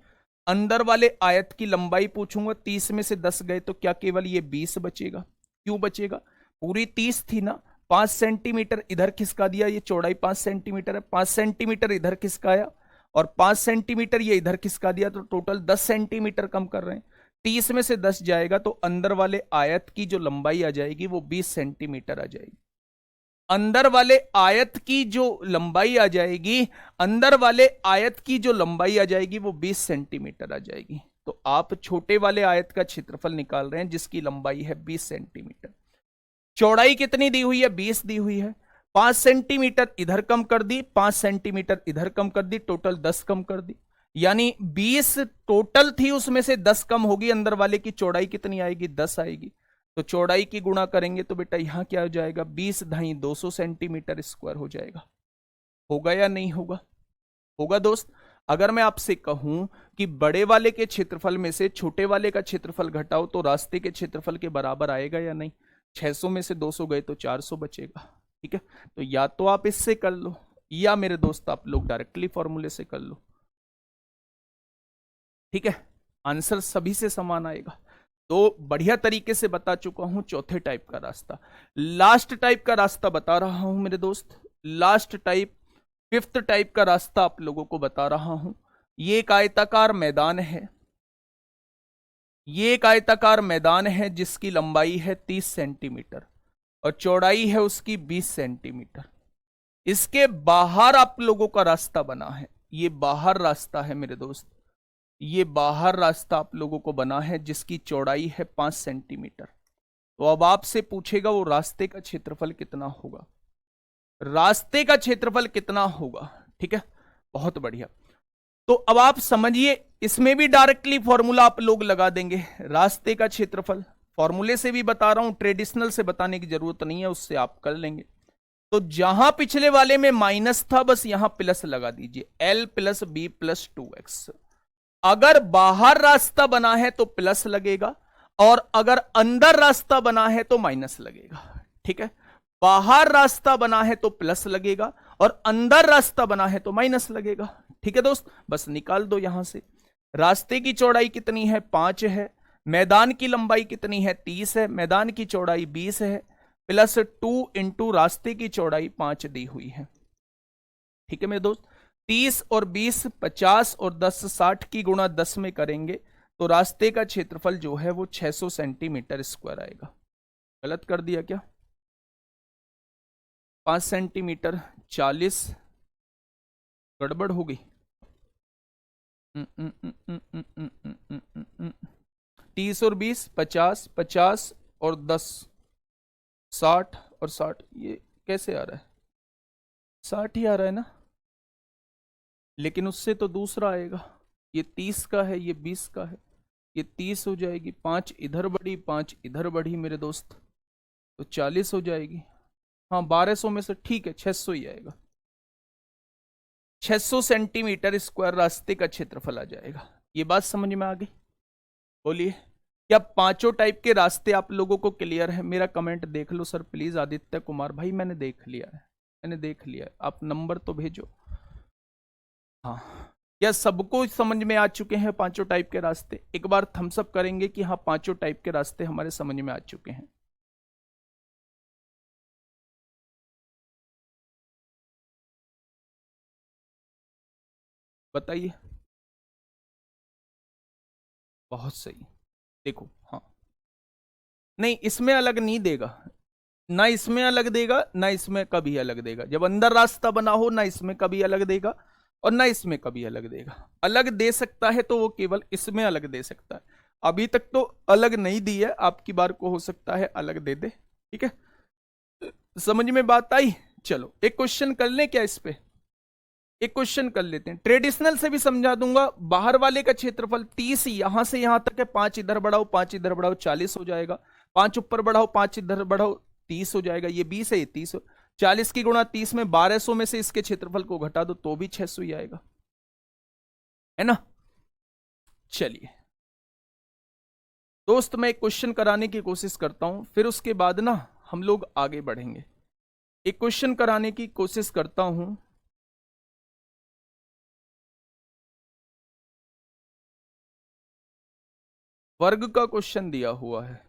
अंदर वाले आयत की लंबाई पूछूंगा, 30 में से 10 गए तो क्या केवल ये 20 बचेगा। क्यों बचेगा, पूरी 30 थी ना, 5 सेंटीमीटर इधर खिसका दिया, ये चौड़ाई 5 सेंटीमीटर है, 5 सेंटीमीटर इधर खिसकाया और 5 सेंटीमीटर ये इधर खिसका दिया, तो टोटल 10 सेंटीमीटर कम कर रहे हैं। 30 में से 10 जाएगा तो अंदर वाले आयत की जो लंबाई आ जाएगी वो 20 सेंटीमीटर आ जाएगी। अंदर वाले आयत की जो लंबाई आ जाएगी, अंदर वाले आयत की जो लंबाई आ जाएगी वो 20 सेंटीमीटर आ जाएगी। तो आप छोटे वाले आयत का क्षेत्रफल निकाल रहे हैं जिसकी लंबाई है 20 सेंटीमीटर। चौड़ाई कितनी दी हुई है, 20 दी हुई है। 5 सेंटीमीटर इधर कम कर दी, 5 सेंटीमीटर इधर कम कर दी, टोटल 10 कम कर दी, यानी 20 टोटल थी, उसमें से 10 कम होगी। अंदर वाले की चौड़ाई कितनी आएगी, 10 आएगी। तो चौड़ाई की गुणा करेंगे तो बेटा यहां क्या हो जाएगा, 20 ढाई 200 सेंटीमीटर स्क्वायर हो जाएगा। होगा या नहीं होगा, होगा दोस्त। अगर मैं आपसे कहूं कि बड़े वाले के क्षेत्रफल में से छोटे वाले का क्षेत्रफल घटाओ तो रास्ते के क्षेत्रफल के बराबर आएगा या नहीं। 600 में से 200 गए तो 400 बचेगा। ठीक है, तो या तो आप इससे कर लो या मेरे दोस्त आप लोग डायरेक्टली फॉर्मूले से कर लो। ठीक है, आंसर सभी से समान आएगा। तो बढ़िया तरीके से बता चुका हूं चौथे टाइप का रास्ता। लास्ट टाइप का रास्ता बता रहा हूं मेरे दोस्त, लास्ट टाइप, फिफ्थ टाइप का रास्ता आप लोगों को बता रहा हूं। ये एक आयताकार मैदान है, ये एक आयताकार मैदान है जिसकी लंबाई है 30 सेंटीमीटर और चौड़ाई है उसकी 20 सेंटीमीटर। इसके बाहर आप लोगों का रास्ता बना है, ये बाहर रास्ता है मेरे दोस्त, ये बाहर रास्ता आप लोगों को बना है जिसकी चौड़ाई है 5 सेंटीमीटर। तो अब आपसे पूछेगा वो रास्ते का क्षेत्रफल कितना होगा, रास्ते का क्षेत्रफल कितना होगा। ठीक है, बहुत बढ़िया। तो अब आप समझिए, इसमें भी डायरेक्टली फॉर्मूला आप लोग लगा देंगे। रास्ते का क्षेत्रफल फॉर्मूले से भी बता रहा हूं, ट्रेडिशनल से बताने की जरूरत नहीं है, उससे आप कर लेंगे। तो जहां पिछले वाले में माइनस था बस यहां प्लस लगा दीजिए, L plus B plus 2x। अगर बाहर रास्ता बना है तो प्लस लगेगा और अगर अंदर रास्ता बना है तो माइनस लगेगा। ठीक है, बाहर रास्ता बना है तो प्लस लगेगा और अंदर रास्ता बना है तो माइनस लगेगा। ठीक है दोस्त, बस निकाल दो यहां से। रास्ते की चौड़ाई कितनी है, 5 है। मैदान की लंबाई कितनी है, 30 है। मैदान की चौड़ाई 20 है, प्लस 2 इंटू रास्ते की चौड़ाई 5 दी हुई है। ठीक है मेरे दोस्त, 30 और 20 50 और 10 60 की गुणा 10 में करेंगे तो रास्ते का क्षेत्रफल जो है वो 600 सेंटीमीटर स्क्वायर आएगा। गलत कर दिया क्या, 5 सेंटीमीटर 40, गड़बड़ हो गई। 30 और 20 50, 50 और 10 60 और 60, ये कैसे आ रहा है, 60 ही आ रहा है ना, लेकिन उससे तो दूसरा आएगा। ये 30 का है, ये 20 का है, ये 30 हो जाएगी, 5 इधर बढ़ी 5 इधर बढ़ी मेरे दोस्त, तो 40 हो जाएगी। हाँ 1200 में से ठीक है 600 ही आएगा। 600 सेंटीमीटर स्क्वायर रास्ते का क्षेत्रफल आ जाएगा। ये बात समझ में आ गई, बोलिए। क्या पांचों टाइप के रास्ते आप लोगों को क्लियर है? मेरा कमेंट देख लो सर प्लीज, आदित्य कुमार भाई, मैंने देख लिया है, मैंने देख लिया है, आप नंबर तो भेजो। हाँ, क्या सबको समझ में आ चुके हैं पांचों टाइप के रास्ते? एक बार थम्स अप करेंगे कि हाँ पांचों टाइप के रास्ते हमारे समझ में आ चुके हैं। बताइए। बहुत सही, देखो हाँ, नहीं इसमें अलग नहीं देगा, ना इसमें अलग देगा ना इसमें कभी अलग देगा। जब अंदर रास्ता बना हो ना इसमें कभी अलग देगा और ना इसमें कभी अलग देगा। अलग दे सकता है तो वो केवल इसमें अलग दे सकता है। अभी तक तो अलग नहीं दी है, आपकी बार को हो सकता है अलग दे दे। ठीक है, समझ में बात आई? चलो एक क्वेश्चन कर लें क्या इस पे, एक क्वेश्चन कर लेते हैं। ट्रेडिशनल से भी समझा दूंगा। बाहर वाले का क्षेत्रफल 30 यहां से यहां तक है, 5 इधर बढ़ाओ 5 इधर बढ़ाओ 40 हो जाएगा, 5 ऊपर बढ़ाओ 5 इधर बढ़ाओ 30 हो जाएगा, ये 20 है ये 30 हो। 40 की गुणा 30 में 1200 में से इसके क्षेत्रफल को घटा दो तो भी 600 ही आएगा, है ना। चलिए दोस्त, मैं एक क्वेश्चन कराने की कोशिश करता हूं, फिर उसके बाद ना हम लोग आगे बढ़ेंगे। एक क्वेश्चन कराने की कोशिश करता हूं। वर्ग का क्वेश्चन दिया हुआ है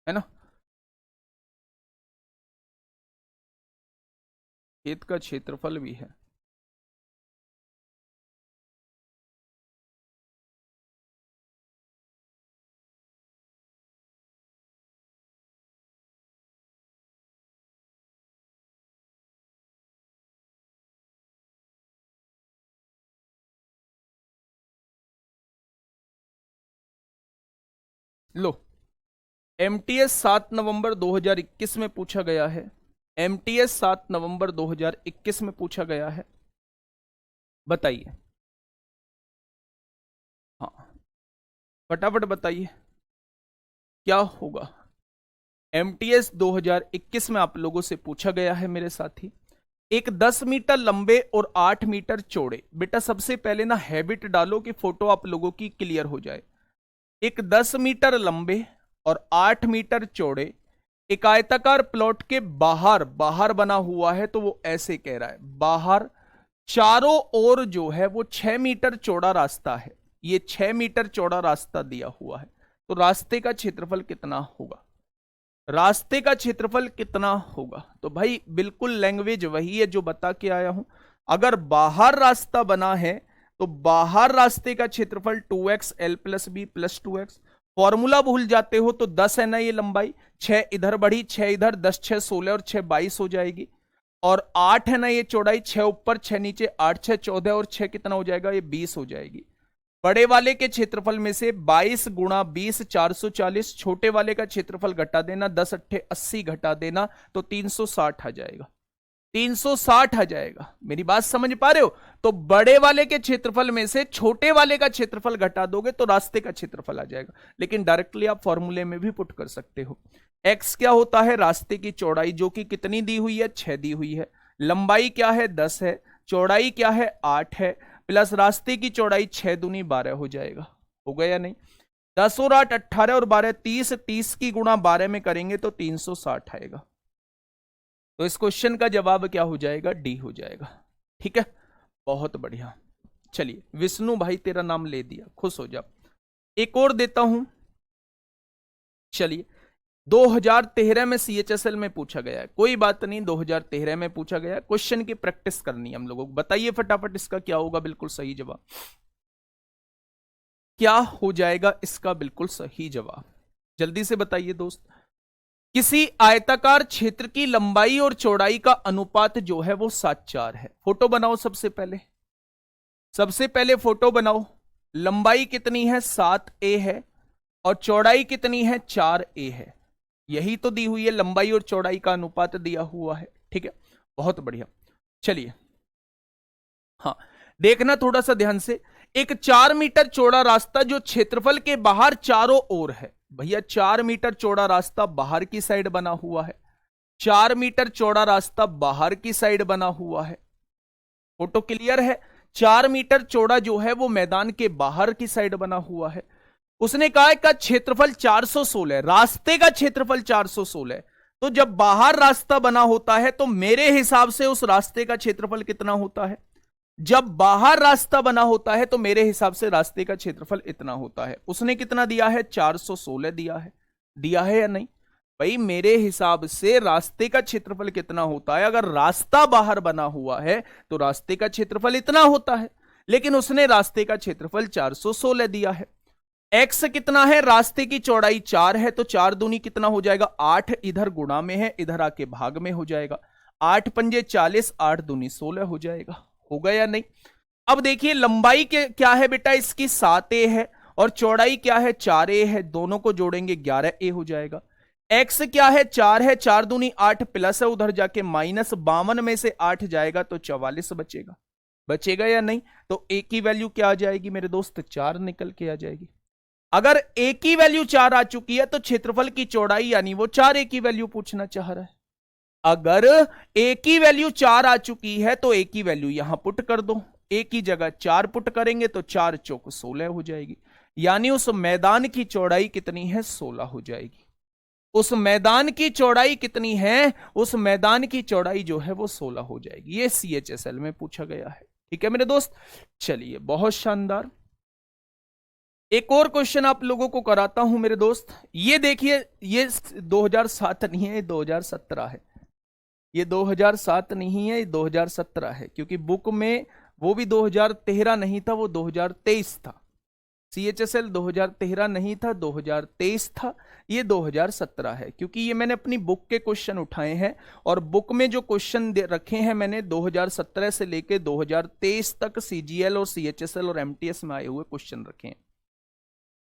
ना। खेत का क्षेत्रफल भी है। लो, एमटीएस 7 नवंबर 2021 में पूछा गया है। एमटीएस 7 नवंबर 2021 में पूछा गया है, बताइए। हाँ, फटाफट बताइए क्या होगा। एमटीएस 2021 में आप लोगों से पूछा गया है मेरे साथी, एक 10 मीटर लंबे और 8 मीटर चौड़े। बेटा सबसे पहले ना हैबिट डालो कि फोटो आप लोगों की क्लियर हो जाए। एक 10 मीटर लंबे और 8 मीटर चौड़े एक आयताकार प्लॉट के बाहर बाहर बना हुआ है, तो वो ऐसे कह रहा है बाहर चारों ओर जो है वो 6 मीटर चौड़ा रास्ता है। ये 6 मीटर चौड़ा रास्ता दिया हुआ है, तो रास्ते का क्षेत्रफल कितना होगा। रास्ते का क्षेत्रफल कितना होगा, तो भाई बिल्कुल लैंग्वेज वही है जो बता के आया हूं। अगर बाहर रास्ता बना है तो बाहर रास्ते का क्षेत्रफल 2x l plus B plus 2x। Formula भूल जाते हो तो 10 है ना ये लंबाई, 6 इधर बढ़ी 6 इधर, 10 6 16 और 6 22 हो जाएगी। और 8 है ना ये चौड़ाई, 6 ऊपर 6 नीचे, 8 6 14 और 6 कितना हो जाएगा, ये 20 हो जाएगी। बड़े वाले के क्षेत्रफल में से 22 गुणा 20 440, छोटे वाले का क्षेत्रफल घटा देना, 10 अट्ठे 80 घटा देना तो 360 आ जाएगा। 360 आ जाएगा, मेरी बात समझ पा रहे हो। तो बड़े वाले के क्षेत्रफल में से छोटे वाले का क्षेत्रफल घटा दोगे तो रास्ते का क्षेत्रफल आ जाएगा। लेकिन डायरेक्टली आप फॉर्मूले में भी पुट कर सकते हो। एक्स क्या होता है, रास्ते की चौड़ाई, जो कि कितनी दी हुई है, 6 दी हुई है। लंबाई क्या है, 10 है। चौड़ाई क्या है, 8 है। प्लस रास्ते की चौड़ाई 6 दूनी 12 हो जाएगा। हो गया या नहीं। 10 और 8 18 और 12 30, 30 की गुणा 12 में करेंगे तो 360 आएगा। तो इस क्वेश्चन का जवाब क्या हो जाएगा, डी हो जाएगा। ठीक है, बहुत बढ़िया। चलिए विष्णु भाई तेरा नाम ले दिया, खुश हो जाओ। एक और देता हूं। चलिए 2013 में सीएचएसएल में पूछा गया है, कोई बात नहीं, 2013 में पूछा गया है। क्वेश्चन की प्रैक्टिस करनी है हम लोगों को। बताइए फटाफट इसका क्या होगा बिल्कुल सही जवाब, क्या हो जाएगा इसका बिल्कुल सही जवाब, जल्दी से बताइए दोस्त। किसी आयताकार क्षेत्र की लंबाई और चौड़ाई का अनुपात जो है वो 7:4 है। फोटो बनाओ सबसे पहले, सबसे पहले फोटो बनाओ। लंबाई कितनी है, 7a है, और चौड़ाई कितनी है, 4a है। यही तो दी हुई है, लंबाई और चौड़ाई का अनुपात दिया हुआ है। ठीक है, बहुत बढ़िया। चलिए हाँ, देखना थोड़ा सा ध्यान से। एक 4 मीटर चौड़ा रास्ता जो क्षेत्रफल के बाहर चारों ओर है। भैया 4 मीटर चौड़ा रास्ता बाहर की साइड बना हुआ है। 4 मीटर चौड़ा रास्ता बाहर की साइड बना हुआ है। फोटो क्लियर है। 4 मीटर चौड़ा जो है वो मैदान के बाहर की साइड बना हुआ है। उसने कहा है का क्षेत्रफल 416, रास्ते का क्षेत्रफल 416। तो जब बाहर रास्ता बना होता है तो मेरे हिसाब से उस रास्ते का क्षेत्रफल कितना होता है, जब बाहर रास्ता बना होता है तो मेरे हिसाब से रास्ते का क्षेत्रफल इतना होता है। उसने कितना दिया है, 416 दिया है या नहीं। भाई मेरे हिसाब से रास्ते का क्षेत्रफल कितना होता है, अगर रास्ता बाहर बना हुआ है तो रास्ते का क्षेत्रफल इतना होता है। लेकिन उसने रास्ते का क्षेत्रफल 416 दिया है। एक्स कितना है, रास्ते की चौड़ाई 4 है, तो 4 दूनी कितना हो जाएगा, 8 इधर गुणा में है, इधर आके भाग में हो जाएगा। 8 पंजे 40, 8 दूनी 16 हो जाएगा। हो गया या नहीं। अब देखिए लंबाई के क्या है बेटा, इसकी 7a है, और चौड़ाई क्या है, 4a है। दोनों को जोड़ेंगे 11a हो जाएगा। एक्स क्या है, 4 है, 4 दूनी 8 प्लस है, उधर जाके माइनस, 52 में से 8 जाएगा तो 44 बचेगा या नहीं। तो a की वैल्यू क्या आ जाएगी मेरे दोस्त, 4 निकल के आ जाएगी। अगर a की वैल्यू 4 आ चुकी है तो क्षेत्रफल की चौड़ाई यानी वो 4a की वैल्यू पूछना चाह रहा है। अगर ए की वैल्यू 4 आ चुकी है तो ए की वैल्यू यहां पुट कर दो, ए की जगह 4 पुट करेंगे तो 4 चौक 16 हो जाएगी, यानी उस मैदान की चौड़ाई कितनी है, 16 हो जाएगी। उस मैदान की चौड़ाई कितनी है, उस मैदान की चौड़ाई जो है वो 16 हो जाएगी। ये CHSL में पूछा गया है। ठीक है मेरे दोस्त, चलिए बहुत शानदार। एक और क्वेश्चन आप लोगों को कराता हूं मेरे दोस्त। ये देखिए, ये 2007 नहीं है, ये 2017 है। ये 2007 नहीं है, ये 2017 है, क्योंकि बुक में वो भी 2013 नहीं था, वो 2023 था। CHSL 2013 नहीं था, 2023 था। ये 2017 है, क्योंकि ये मैंने अपनी बुक के क्वेश्चन उठाए हैं, और बुक में जो क्वेश्चन रखे हैं मैंने 2017 से लेके 2023 तक CGL और CHSL और MTS में आए हुए क्वेश्चन रखे हैं।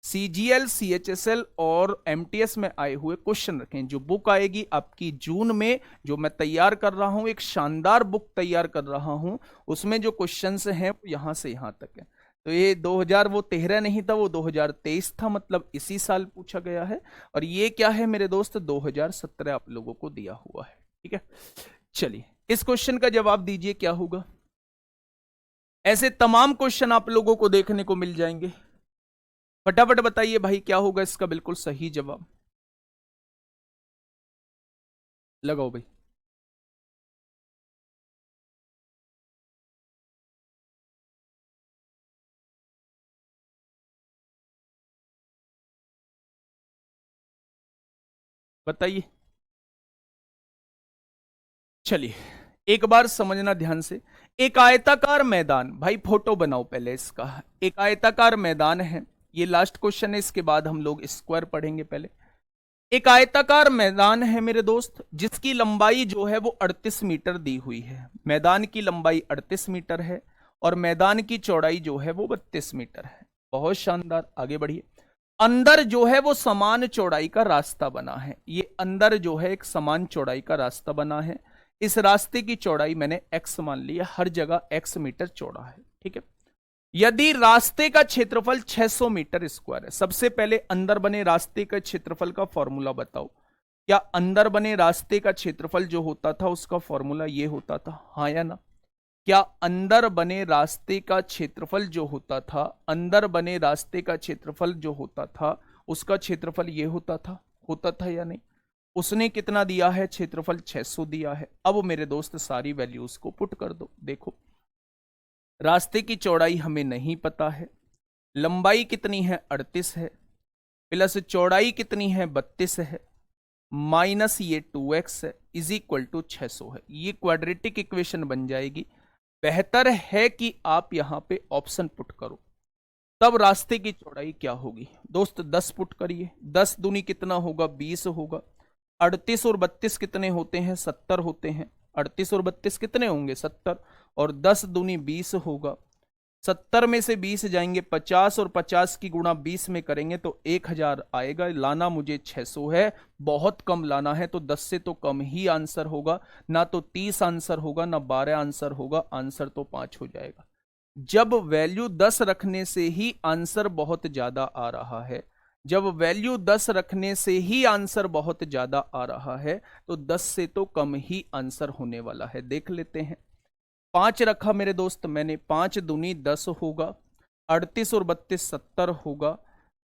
CGL, CHSL और MTS में आए हुए क्वेश्चन रखें। जो बुक आएगी आपकी जून में, जो मैं तैयार कर रहा हूं, एक शानदार बुक तैयार कर रहा हूं, उसमें जो क्वेश्चंस हैं यहां से यहां तक है। तो ये 2013 नहीं था, वो 2023 था, मतलब इसी साल पूछा गया है। और ये क्या है मेरे दोस्त, 2017 आप लोगों को दिया हुआ है। ठीक है, चलिए इस क्वेश्चन का जवाब दीजिए क्या होगा। ऐसे तमाम क्वेश्चन आप लोगों को देखने को मिल जाएंगे। फटाफट बताइए भाई क्या होगा इसका बिल्कुल सही जवाब। लगाओ भाई। बताइए। चलिए एक बार समझना ध्यान से। एक आयताकार मैदान, भाई फोटो बनाओ पहले इसका। एक आयताकार मैदान है, ये लास्ट क्वेश्चन है, इसके बाद हम लोग स्क्वायर पढ़ेंगे। पहले एक आयताकार मैदान है मेरे दोस्त, जिसकी लंबाई जो है वो 38 मीटर दी हुई है। मैदान की लंबाई 38 मीटर है और मैदान की चौड़ाई जो है वो 32 मीटर है। बहुत शानदार, आगे बढ़िए। अंदर जो है वो समान चौड़ाई का रास्ता बना है। ये अंदर जो है एक समान चौड़ाई का रास्ता बना है। इस रास्ते की चौड़ाई मैंने x मान लिया, हर जगह x मीटर चौड़ा है। ठीक है, यदि रास्ते का क्षेत्रफल 600 मीटर स्क्वायर है, सबसे पहले अंदर बने रास्ते का क्षेत्रफल का फॉर्मूला बताओ। क्या अंदर बने रास्ते का क्षेत्रफल जो होता था उसका फॉर्मूला ये होता था, हाँ या ना? क्या अंदर बने रास्ते का क्षेत्रफल जो होता था, अंदर बने रास्ते का क्षेत्रफल जो होता था उसका क्षेत्रफल ये होता था या नहीं? उसने कितना दिया है, क्षेत्रफल 600 दिया है। अब मेरे दोस्त सारी वैल्यूज को पुट कर दो। देखो, रास्ते की चौड़ाई हमें नहीं पता है, लंबाई कितनी है 38 है, प्लस चौड़ाई कितनी है 32 है, माइनस ये 2x है, इज इक्वल टू 600 है। ये क्वाड्रेटिक इक्वेशन बन जाएगी। बेहतर है कि आप यहां पे ऑप्शन पुट करो, तब रास्ते की चौड़ाई क्या होगी दोस्त। 10 पुट करिए, 10 दूनी कितना होगा, 20 होगा। 38 और 32 कितने होते हैं, 70 होते हैं। 38 और 32 कितने होंगे, 70, और 10 दूनी 20 होगा। 70 में से 20 जाएंगे 50, और 50 की गुणा 20 में करेंगे तो 1000 आएगा। लाना मुझे 600 है, बहुत कम लाना है, तो 10 से तो कम ही आंसर होगा। ना तो 30 आंसर होगा, ना 12 आंसर होगा, आंसर तो 5 हो जाएगा। जब वैल्यू 10 रखने से ही आंसर बहुत ज्यादा आ रहा है, जब वैल्यू 10 रखने से ही आंसर बहुत ज्यादा आ रहा है, तो 10 से तो कम ही आंसर होने वाला है। देख लेते हैं। 5 रखा मेरे दोस्त मैंने, 5 दूनी 10 होगा, 38 और 32 70 होगा,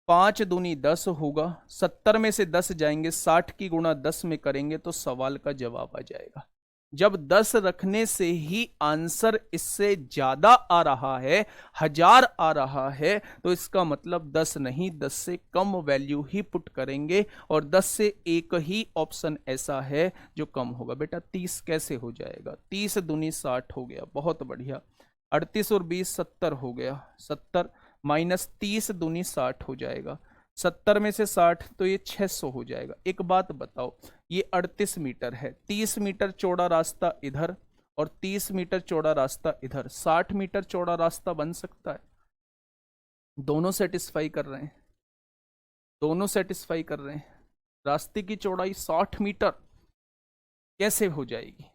5 दूनी 10 होगा, 70 में से 10 जाएंगे, 60 की गुणा 10 में करेंगे तो सवाल का जवाब आ जाएगा। जब 10 रखने से ही आंसर इससे ज्यादा आ रहा है, 1000 आ रहा है, तो इसका मतलब 10 नहीं, 10 से कम वैल्यू ही पुट करेंगे, और 10 से एक ही ऑप्शन ऐसा है जो कम होगा। बेटा 30 कैसे हो जाएगा, 30 दूनी 60 हो गया, बहुत बढ़िया। 38 और 20 70 हो गया, 70 माइनस 30 दूनी 60 हो जाएगा। 70 में से 60 तो ये 600 हो जाएगा। एक बात बताओ, ये 38 मीटर है, 30 मीटर चौड़ा रास्ता इधर और 30 मीटर चौड़ा रास्ता इधर, 60 मीटर चौड़ा रास्ता बन सकता है। दोनों सेटिस्फाई कर रहे हैं, दोनों सेटिस्फाई कर रहे हैं। रास्ते की चौड़ाई 60 मीटर कैसे हो जाएगी,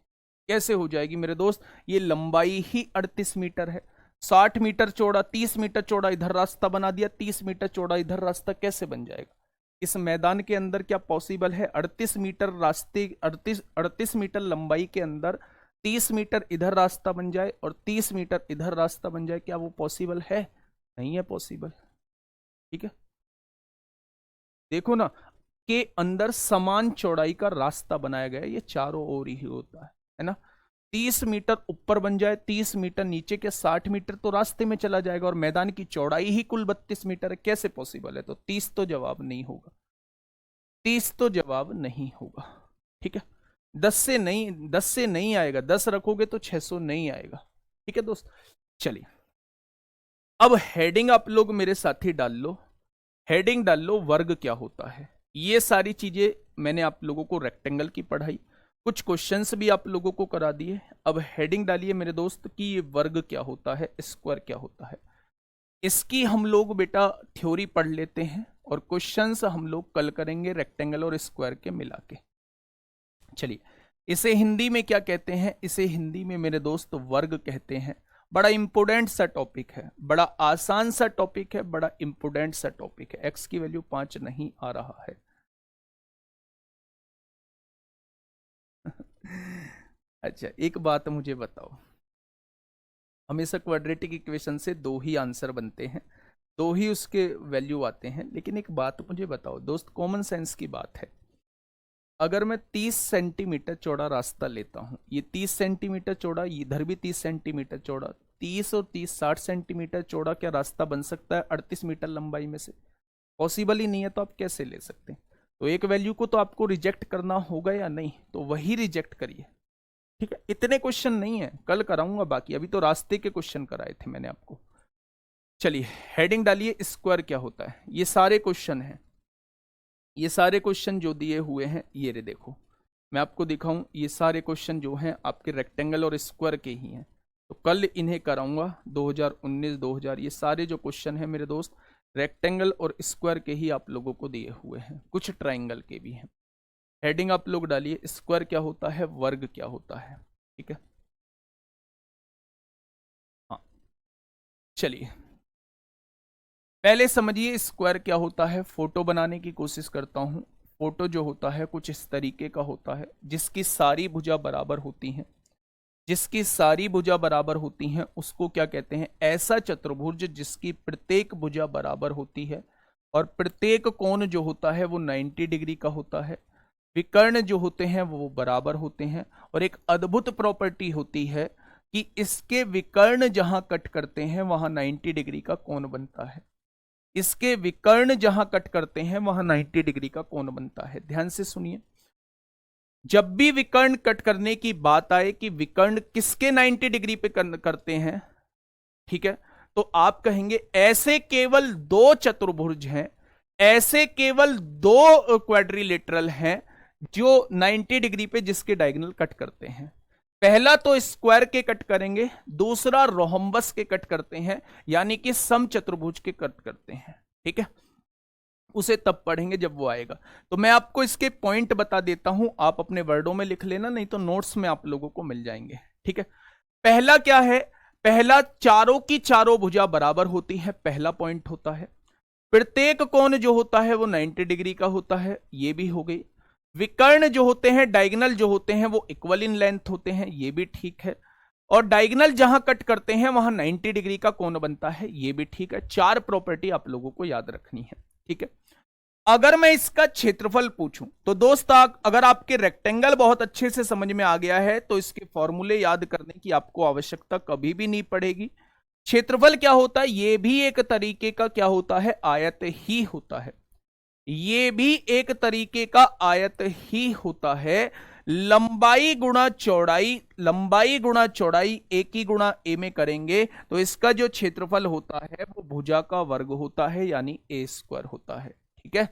कैसे हो जाएगी मेरे दोस्त? ये लंबाई ही 38 मीटर है। 60 मीटर चौड़ा, 30 मीटर चौड़ा इधर रास्ता बना दिया, 30 मीटर चौड़ा इधर रास्ता कैसे बन जाएगा? इस मैदान के अंदर क्या पॉसिबल है? 38 मीटर रास्ते, 38 मीटर लंबाई के अंदर 30 मीटर इधर रास्ता बन जाए और 30 मीटर इधर रास्ता बन जाए, क्या वो पॉसिबल है? नहीं है पॉसिबल। ठीक है, देखो ना, के अंदर समान चौड़ाई का रास्ता बनाया गया है, ये चारों ओर ही होता है ना। 30 मीटर ऊपर बन जाए, 30 मीटर नीचे के 60 मीटर तो रास्ते में चला जाएगा, और मैदान की चौड़ाई ही कुल 32 मीटर है, कैसे पॉसिबल है? तो 30 तो जवाब नहीं होगा, 30 तो जवाब नहीं होगा। ठीक है, 10 से नहीं आएगा, 10 रखोगे तो 600 नहीं आएगा। ठीक है दोस्त, चलिए अब हेडिंग आप लोग मेरे साथी डाल लो, हेडिंग डाल लो वर्ग क्या होता है। ये सारी चीजें मैंने आप लोगों को रेक्टेंगल की पढ़ाई, कुछ क्वेश्चंस भी आप लोगों को करा दिए। अब हेडिंग डालिए मेरे दोस्त कि ये वर्ग क्या होता है, स्क्वायर क्या होता है। इसकी हम लोग बेटा थ्योरी पढ़ लेते हैं और क्वेश्चंस हम लोग कल करेंगे रेक्टेंगल और स्क्वायर के मिला के। चलिए, इसे हिंदी में क्या कहते हैं? इसे हिंदी में मेरे दोस्त वर्ग कहते हैं। बड़ा इंपोर्टेंट सा टॉपिक है, बड़ा आसान सा टॉपिक है, बड़ा इंपोर्टेंट सा टॉपिक है। एक्स की वैल्यू 5 नहीं आ रहा है। अच्छा, एक बात मुझे बताओ, हमेशा क्वाड्रेटिक इक्वेशन से दो ही आंसर बनते हैं, दो ही उसके वैल्यू आते हैं, लेकिन एक बात मुझे बताओ दोस्त, कॉमन सेंस की बात है, अगर मैं 30 सेंटीमीटर चौड़ा रास्ता लेता हूं, ये 30 सेंटीमीटर चौड़ा, इधर भी 30 सेंटीमीटर चौड़ा, 30 और 30 60 सेंटीमीटर चौड़ा क्या रास्ता बन सकता है 38 मीटर लंबाई में से? पॉसिबल ही नहीं है, तो आप कैसे ले सकते हैं? तो एक वैल्यू को तो आपको रिजेक्ट करना होगा या नहीं, तो वही रिजेक्ट करिए। ठीक है, इतने क्वेश्चन नहीं है, कल कराऊंगा बाकी, अभी तो रास्ते के क्वेश्चन कराए थे मैंने आपको। चलिए हेडिंग डालिए, स्क्वायर क्या होता है। ये सारे क्वेश्चन हैं, ये सारे क्वेश्चन जो दिए हुए हैं, ये रे देखो मैं आपको दिखाऊं, ये सारे क्वेश्चन जो हैं आपके रेक्टेंगल और स्क्वायर के ही हैं, तो कल इन्हें कराऊंगा। 2019 2000 ये सारे जो क्वेश्चन हैं मेरे दोस्त रेक्टेंगल और स्क्वायर के ही आप लोगों को दिए हुए हैं, कुछ ट्राइंगल के भी हैं। हेडिंग आप लोग डालिए, स्क्वायर क्या होता है, वर्ग क्या होता है। ठीक है, हाँ चलिए पहले समझिए स्क्वायर क्या होता है। फोटो बनाने की कोशिश करता हूं। फोटो जो होता है कुछ इस तरीके का होता है, जिसकी सारी भुजा बराबर होती हैं, जिसकी सारी भुजा बराबर होती हैं उसको क्या कहते हैं? ऐसा चतुर्भुज जिसकी प्रत्येक भुजा बराबर होती है और प्रत्येक कोण जो होता है वो 90 डिग्री का होता है। विकर्ण जो होते हैं वो बराबर होते हैं, और एक अद्भुत प्रॉपर्टी होती है कि इसके विकर्ण जहां कट करते हैं वहां 90 डिग्री का कोण बनता है। इसके विकर्ण जहां कट करते हैं वहां 90 डिग्री का कोण बनता है। ध्यान से सुनिए, जब भी विकर्ण कट करने की बात आए कि विकर्ण किसके 90 डिग्री पे करते हैं, ठीक है, तो आप कहेंगे ऐसे केवल दो चतुर्भुज हैं, ऐसे केवल दो क्वाड्रिलेटरल हैं जो 90 डिग्री पे जिसके डायगोनल कट करते हैं। पहला तो स्क्वायर के कट करेंगे, दूसरा रोहम्बस के कट करते हैं, यानी कि सम चतुर्भुज के कट करते हैं। ठीक है, उसे तब पढ़ेंगे जब वो आएगा। तो मैं आपको इसके पॉइंट बता देता हूं, आप अपने वर्डों में लिख लेना, नहीं तो नोट्स में आप लोगों को मिल जाएंगे। ठीक है, पहला क्या है? पहला, चारों की चारों भुजा बराबर होती है, पहला पॉइंट होता है। प्रत्येक कोण जो होता है वो 90 डिग्री का होता है, ये भी हो गई। विकर्ण जो होते हैं, डायगोनल जो होते हैं वो इक्वल इन लेंथ होते हैं, ये भी ठीक है। और डायगोनल जहां कट करते हैं वहां 90 डिग्री का कोण बनता है, ये भी ठीक है। चार प्रॉपर्टी आप लोगों को याद रखनी है। ठीक है, अगर मैं इसका क्षेत्रफल पूछूं तो दोस्त अगर आपके रेक्टेंगल बहुत अच्छे से समझ में आ गया है तो इसके फॉर्मूले याद करने की आपको आवश्यकता कभी भी नहीं पड़ेगी। क्षेत्रफल क्या होता है? ये भी एक तरीके का क्या होता है? आयत ही होता है। ये भी एक तरीके का आयत ही होता है। लंबाई गुणा चौड़ाई, लंबाई गुणा चौड़ाई ए की गुणा ए में करेंगे तो इसका जो क्षेत्रफल होता है वो भुजा का वर्ग होता है, यानी ए स्क्वायर होता है। ठीक है,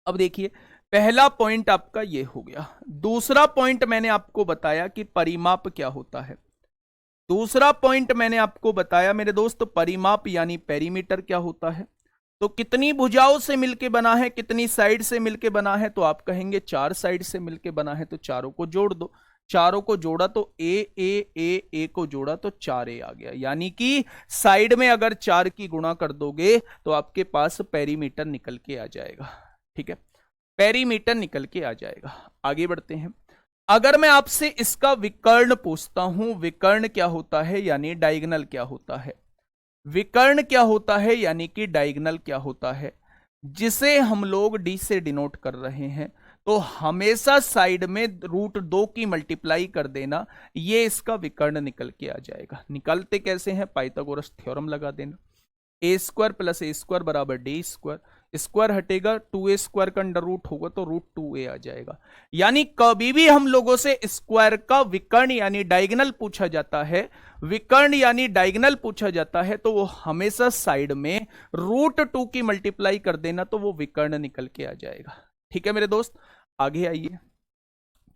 अब देखिए पहला पॉइंट आपका ये हो गया। दूसरा पॉइंट मैंने आपको बताया कि परिमाप क्या होता है। दूसरा पॉइंट मैंने आपको बताया मेरे दोस्त, परिमाप यानी पेरीमीटर क्या होता है। तो कितनी भुजाओं से मिलके बना है, कितनी साइड से मिलके बना है? तो आप कहेंगे 4 साइड से मिलके बना है, तो चारों को जोड़ दो। चारों को जोड़ा तो ए को जोड़ा तो 4a आ गया, यानी कि साइड में अगर 4 की गुणा कर दोगे तो आपके पास पेरीमीटर निकल के आ जाएगा। ठीक है, पेरीमीटर निकल के आ जाएगा। आगे बढ़ते हैं। अगर मैं आपसे इसका विकर्ण पूछता हूं, विकर्ण क्या होता है यानी डायगोनल क्या होता है, विकर्ण क्या होता है यानी कि डायगोनल क्या होता है, जिसे हम लोग डी से डिनोट कर रहे हैं, तो हमेशा साइड में √2 की मल्टीप्लाई कर देना, ये इसका विकर्ण निकल के आ जाएगा। निकालते कैसे हैं, पाइथागोरस थ्योरम लगा देना। a² + a² बराबर d², स्क्वायर हटेगा, 2a² का अंडर रूट होगा तो √2a आ जाएगा। यानी कभी भी हम लोगों से स्क्वायर का विकर्ण यानी डायगोनल पूछा जाता है, विकर्ण यानी डायगोनल पूछा जाता है, तो वो हमेशा साइड में √2 की मल्टीप्लाई कर देना, तो वो विकर्ण निकल के आ जाएगा। ठीक है मेरे दोस्त, आगे आइए।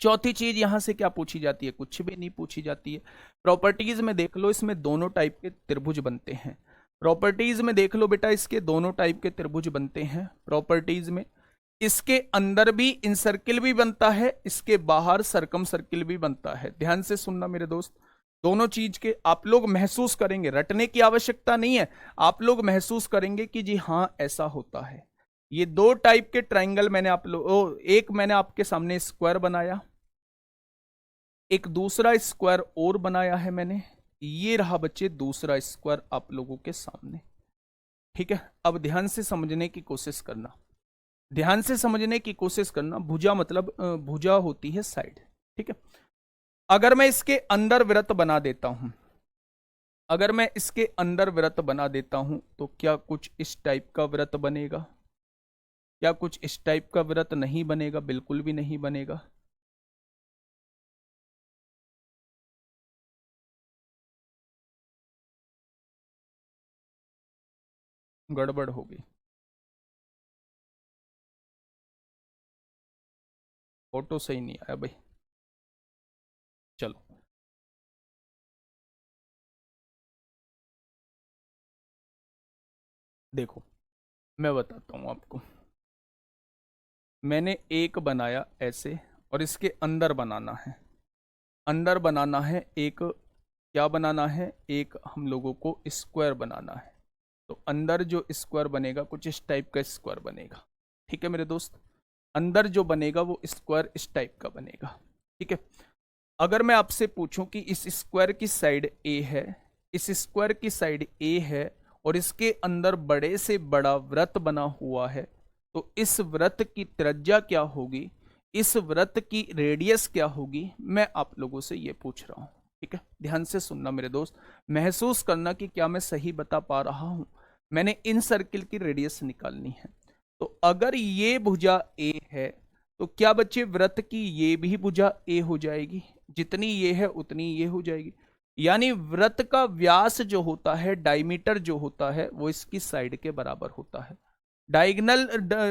चौथी चीज यहां से क्या पूछी जाती है, कुछ भी नहीं पूछी जाती है। प्रॉपर्टीज में देख लो, इसमें दोनों टाइप के त्रिभुज बनते हैं। प्रॉपर्टीज में देख लो बेटा, इसके दोनों टाइप के त्रिभुज बनते हैं। प्रॉपर्टीज में इसके अंदर भी इनसर्किल भी बनता है, इसके बाहर सर्कम सर्किल भी बनता है। ध्यान से सुनना मेरे दोस्त, दोनों चीज के आप लोग महसूस करेंगे, रटने की आवश्यकता नहीं है, आप लोग महसूस करेंगे कि जी हां ऐसा होता है। ये दो टाइप के ट्राइंगल मैंने आप लोग, एक मैंने आपके सामने स्क्वायर बनाया, एक दूसरा स्क्वायर और बनाया है मैंने, ये रहा बच्चे दूसरा स्क्वायर आप लोगों के सामने। ठीक है, अब ध्यान से समझने की कोशिश करना, ध्यान से समझने की कोशिश करना। भुजा मतलब भुजा होती है साइड। ठीक है, अगर मैं इसके अंदर वृत्त बना देता हूं, अगर मैं इसके अंदर वृत्त बना देता हूं, तो क्या कुछ इस टाइप का वृत्त बनेगा, क्या कुछ इस टाइप का वृत्त नहीं बनेगा, बिल्कुल भी नहीं बनेगा। गड़बड़ हो गई, फोटो सही नहीं आया भाई। चलो देखो, मैं बताता हूं आपको। मैंने एक बनाया ऐसे, और इसके अंदर बनाना है, अंदर बनाना है एक, क्या बनाना है, एक हम लोगों को स्क्वायर बनाना है। तो अंदर जो स्क्वायर बनेगा कुछ इस टाइप का स्क्वायर बनेगा। ठीक है मेरे दोस्त, अंदर जो बनेगा वो स्क्वायर इस टाइप का बनेगा। ठीक है, अगर मैं आपसे पूछूं कि इस स्क्वायर की साइड ए है, इस स्क्वायर की साइड ए है, और इसके अंदर बड़े से बड़ा वृत्त बना हुआ है, तो इस वृत्त की त्रिज्या क्या होगी, इस वृत्त की रेडियस क्या होगी, मैं आप लोगों से ये पूछ रहा हूं। ठीक है, ध्यान से सुनना मेरे दोस्त, महसूस करना कि क्या मैं सही बता पा रहा हूं। मैंने इन सर्किल की रेडियस निकालनी है, तो अगर ये भुजा ए है, तो क्या बच्चे वृत्त की ये भी भुजा ए हो जाएगी, जितनी ये है उतनी ये हो जाएगी। यानी वृत्त का व्यास जो होता है, डायमीटर जो होता है, वो इसकी साइड के बराबर होता है। डायगोनल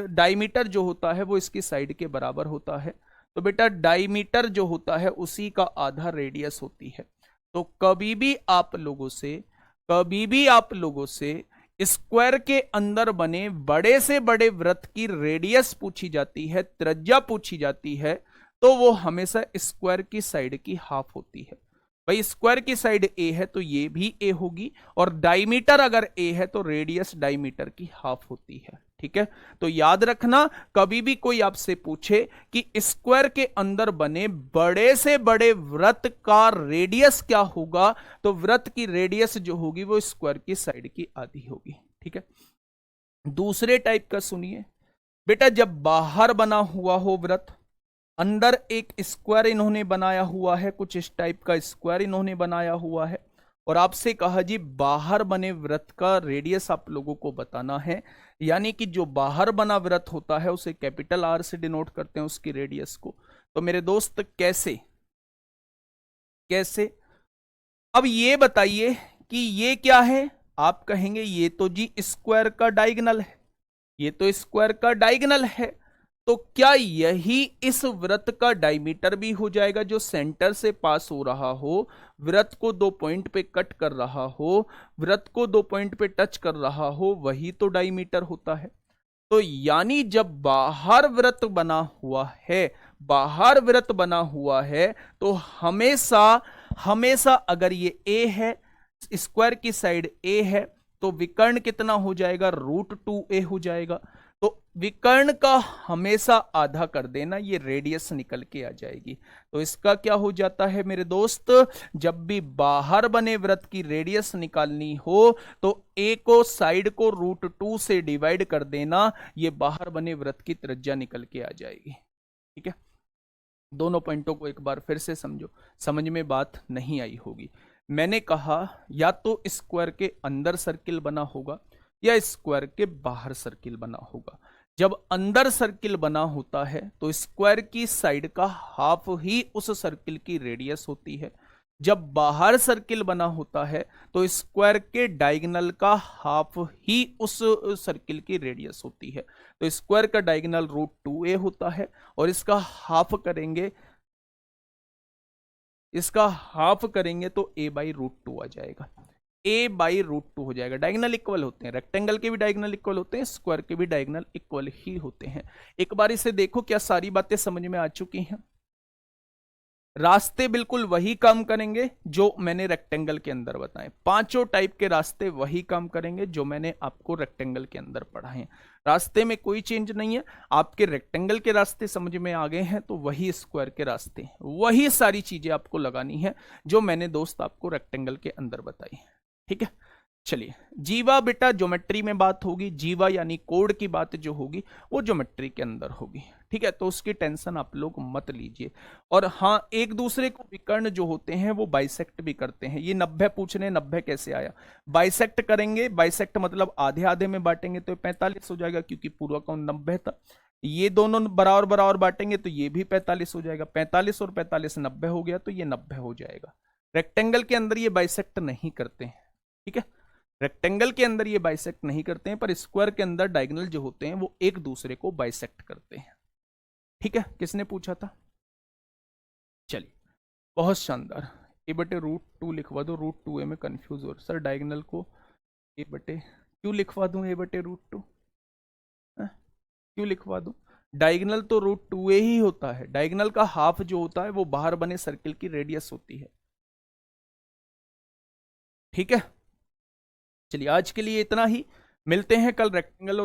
डायमीटर जो होता है वो इसकी साइड के बराबर होता है। तो बेटा डायमीटर जो होता है उसी का आधा रेडियस होती है। तो कभी भी आप लोगों से, कभी भी आप लोगों से स्क्वायर के अंदर बने बड़े से बड़े वृत्त की रेडियस पूछी जाती है, त्रिज्या पूछी जाती है, तो वो हमेशा स्क्वायर की साइड की हाफ होती है। भाई स्क्वायर की साइड ए है तो ये भी ए होगी, और डायमीटर अगर ए है तो रेडियस डायमीटर की हाफ होती है। ठीक है, तो याद रखना, कभी भी कोई आपसे पूछे कि स्क्वायर के अंदर बने बड़े से बड़े वृत्त का रेडियस क्या होगा, तो वृत्त की रेडियस जो होगी वो स्क्वायर की साइड की आधी होगी। ठीक है, दूसरे टाइप का सुनिए बेटा, जब बाहर बना हुआ हो वृत्त, अंदर एक स्क्वायर इन्होंने बनाया हुआ है, कुछ इस टाइप का स्क्वायर इन्होंने बनाया हुआ है, और आपसे कहा जी बाहर बने वृत्त का रेडियस आप लोगों को बताना है। यानी कि जो बाहर बना वृत्त होता है उसे कैपिटल आर से डिनोट करते हैं उसकी रेडियस को। तो मेरे दोस्त कैसे, कैसे, अब ये बताइए कि ये क्या है, आप कहेंगे ये तो जी स्क्वायर का डायगोनल है, ये तो स्क्वायर का डायगोनल है, तो क्या यही इस वृत्त का डायमीटर भी हो जाएगा, जो सेंटर से पास हो रहा हो, वृत्त को 2 पॉइंट पे कट कर रहा हो, वृत्त को 2 पॉइंट पे टच कर रहा हो, वही तो डायमीटर होता है। तो यानी जब बाहर वृत्त बना हुआ है, बाहर वृत्त बना हुआ है, तो हमेशा हमेशा अगर ये ए है, स्क्वायर की साइड ए है, तो विकर्ण कितना हो जाएगा, √2a हो जाएगा। तो विकर्ण का हमेशा आधा कर देना, ये रेडियस निकल के आ जाएगी। तो इसका क्या हो जाता है मेरे दोस्त, जब भी बाहर बने वृत्त की रेडियस निकालनी हो तो ए को साइड को √2 से डिवाइड कर देना, ये बाहर बने वृत्त की त्रिज्या निकल के आ जाएगी। ठीक है, दोनों पॉइंटों को एक बार फिर से समझो, समझ में बात नहीं आई होगी। मैंने कहा या तो स्क्वायर के अंदर सर्किल बना होगा या स्क्वायर के बाहर सर्किल बना होगा। जब अंदर सर्किल बना होता है तो स्क्वायर की साइड का हाफ ही उस सर्किल की रेडियस होती है। जब बाहर सर्किल बना होता है तो स्क्वायर के डायगोनल का हाफ ही उस सर्किल की रेडियस होती है। तो स्क्वायर का डायगोनल √2a होता है और इसका हाफ करेंगे तो a/√2 आ जाएगा। a/√2 हो जाएगा। डायगोनल इक्वल होते हैं, रेक्टेंगल के भी डायगोनल इक्वल होते हैं, स्क्वायर के भी डायगोनल इक्वल ही होते हैं। एक बार इसे देखो, क्या सारी बातें समझ में आ चुकी हैं? रास्ते बिल्कुल वही काम करेंगे जो मैंने रेक्टेंगल के अंदर बताए, पांचों टाइप के रास्ते वही काम करेंगे जो मैंने आपको रेक्टेंगल के अंदर पढ़ाए हैं। रास्ते में कोई चेंज नहीं है। आपके रेक्टेंगल के रास्ते समझ में आ गए हैं तो वही स्क्वायर के रास्ते, वही सारी चीजें आपको लगानी है जो मैंने दोस्त आपको रेक्टेंगल के अंदर बताई। ठीक है, चलिए जीवा बेटा ज्योमेट्री में बात होगी, जीवा यानी कोड की बात जो होगी वो ज्योमेट्री के अंदर होगी। ठीक है, तो उसकी टेंशन आप लोग मत लीजिए। और हाँ, एक दूसरे को विकर्ण जो होते हैं वो बाइसेक्ट भी करते हैं। ये 90 पूछने, 90 कैसे आया? बाइसेक्ट करेंगे, बाइसेक्ट मतलब आधे आधे में बांटेंगे तो 45 हो जाएगा, क्योंकि पूरा काउंट 90 था। ये दोनों बराबर बराबर बांटेंगे तो ये भी 45 हो जाएगा। 45 और 45 90 हो गया, तो ये 90 हो जाएगा। रेक्टेंगल के अंदर ये बाइसेक्ट नहीं करते हैं। ठीक है, रेक्टेंगल के अंदर ये बाइसेक्ट नहीं करते हैं, पर स्क्वायर के अंदर डायगोनल जो होते हैं वो एक दूसरे को बाइसेक्ट करते हैं। ठीक है, किसने पूछा था? चलिए, बहुत शानदार। a/√2 लिखवा दो। √2a में कंफ्यूज हो सर, डायगोनल को क्यों लिखवा दूं? a/√2 क्यों लिखवा दूं? डायगोनल तो √2a ही होता है। डायगोनल का हाफ जो होता है वो बाहर बने सर्किल की रेडियस होती है। ठीक है, चलिए आज के लिए इतना ही। मिलते हैं कल रेक्टेंगल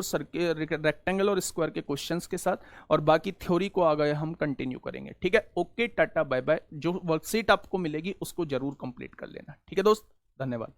और स्क्वायर के क्वेश्चंस के साथ, और बाकी थ्योरी को आगे हम कंटिन्यू करेंगे। ठीक है, ओके, टाटा बाय बाय। जो वर्कशीट आपको मिलेगी उसको जरूर कंप्लीट कर लेना। ठीक है दोस्त, धन्यवाद।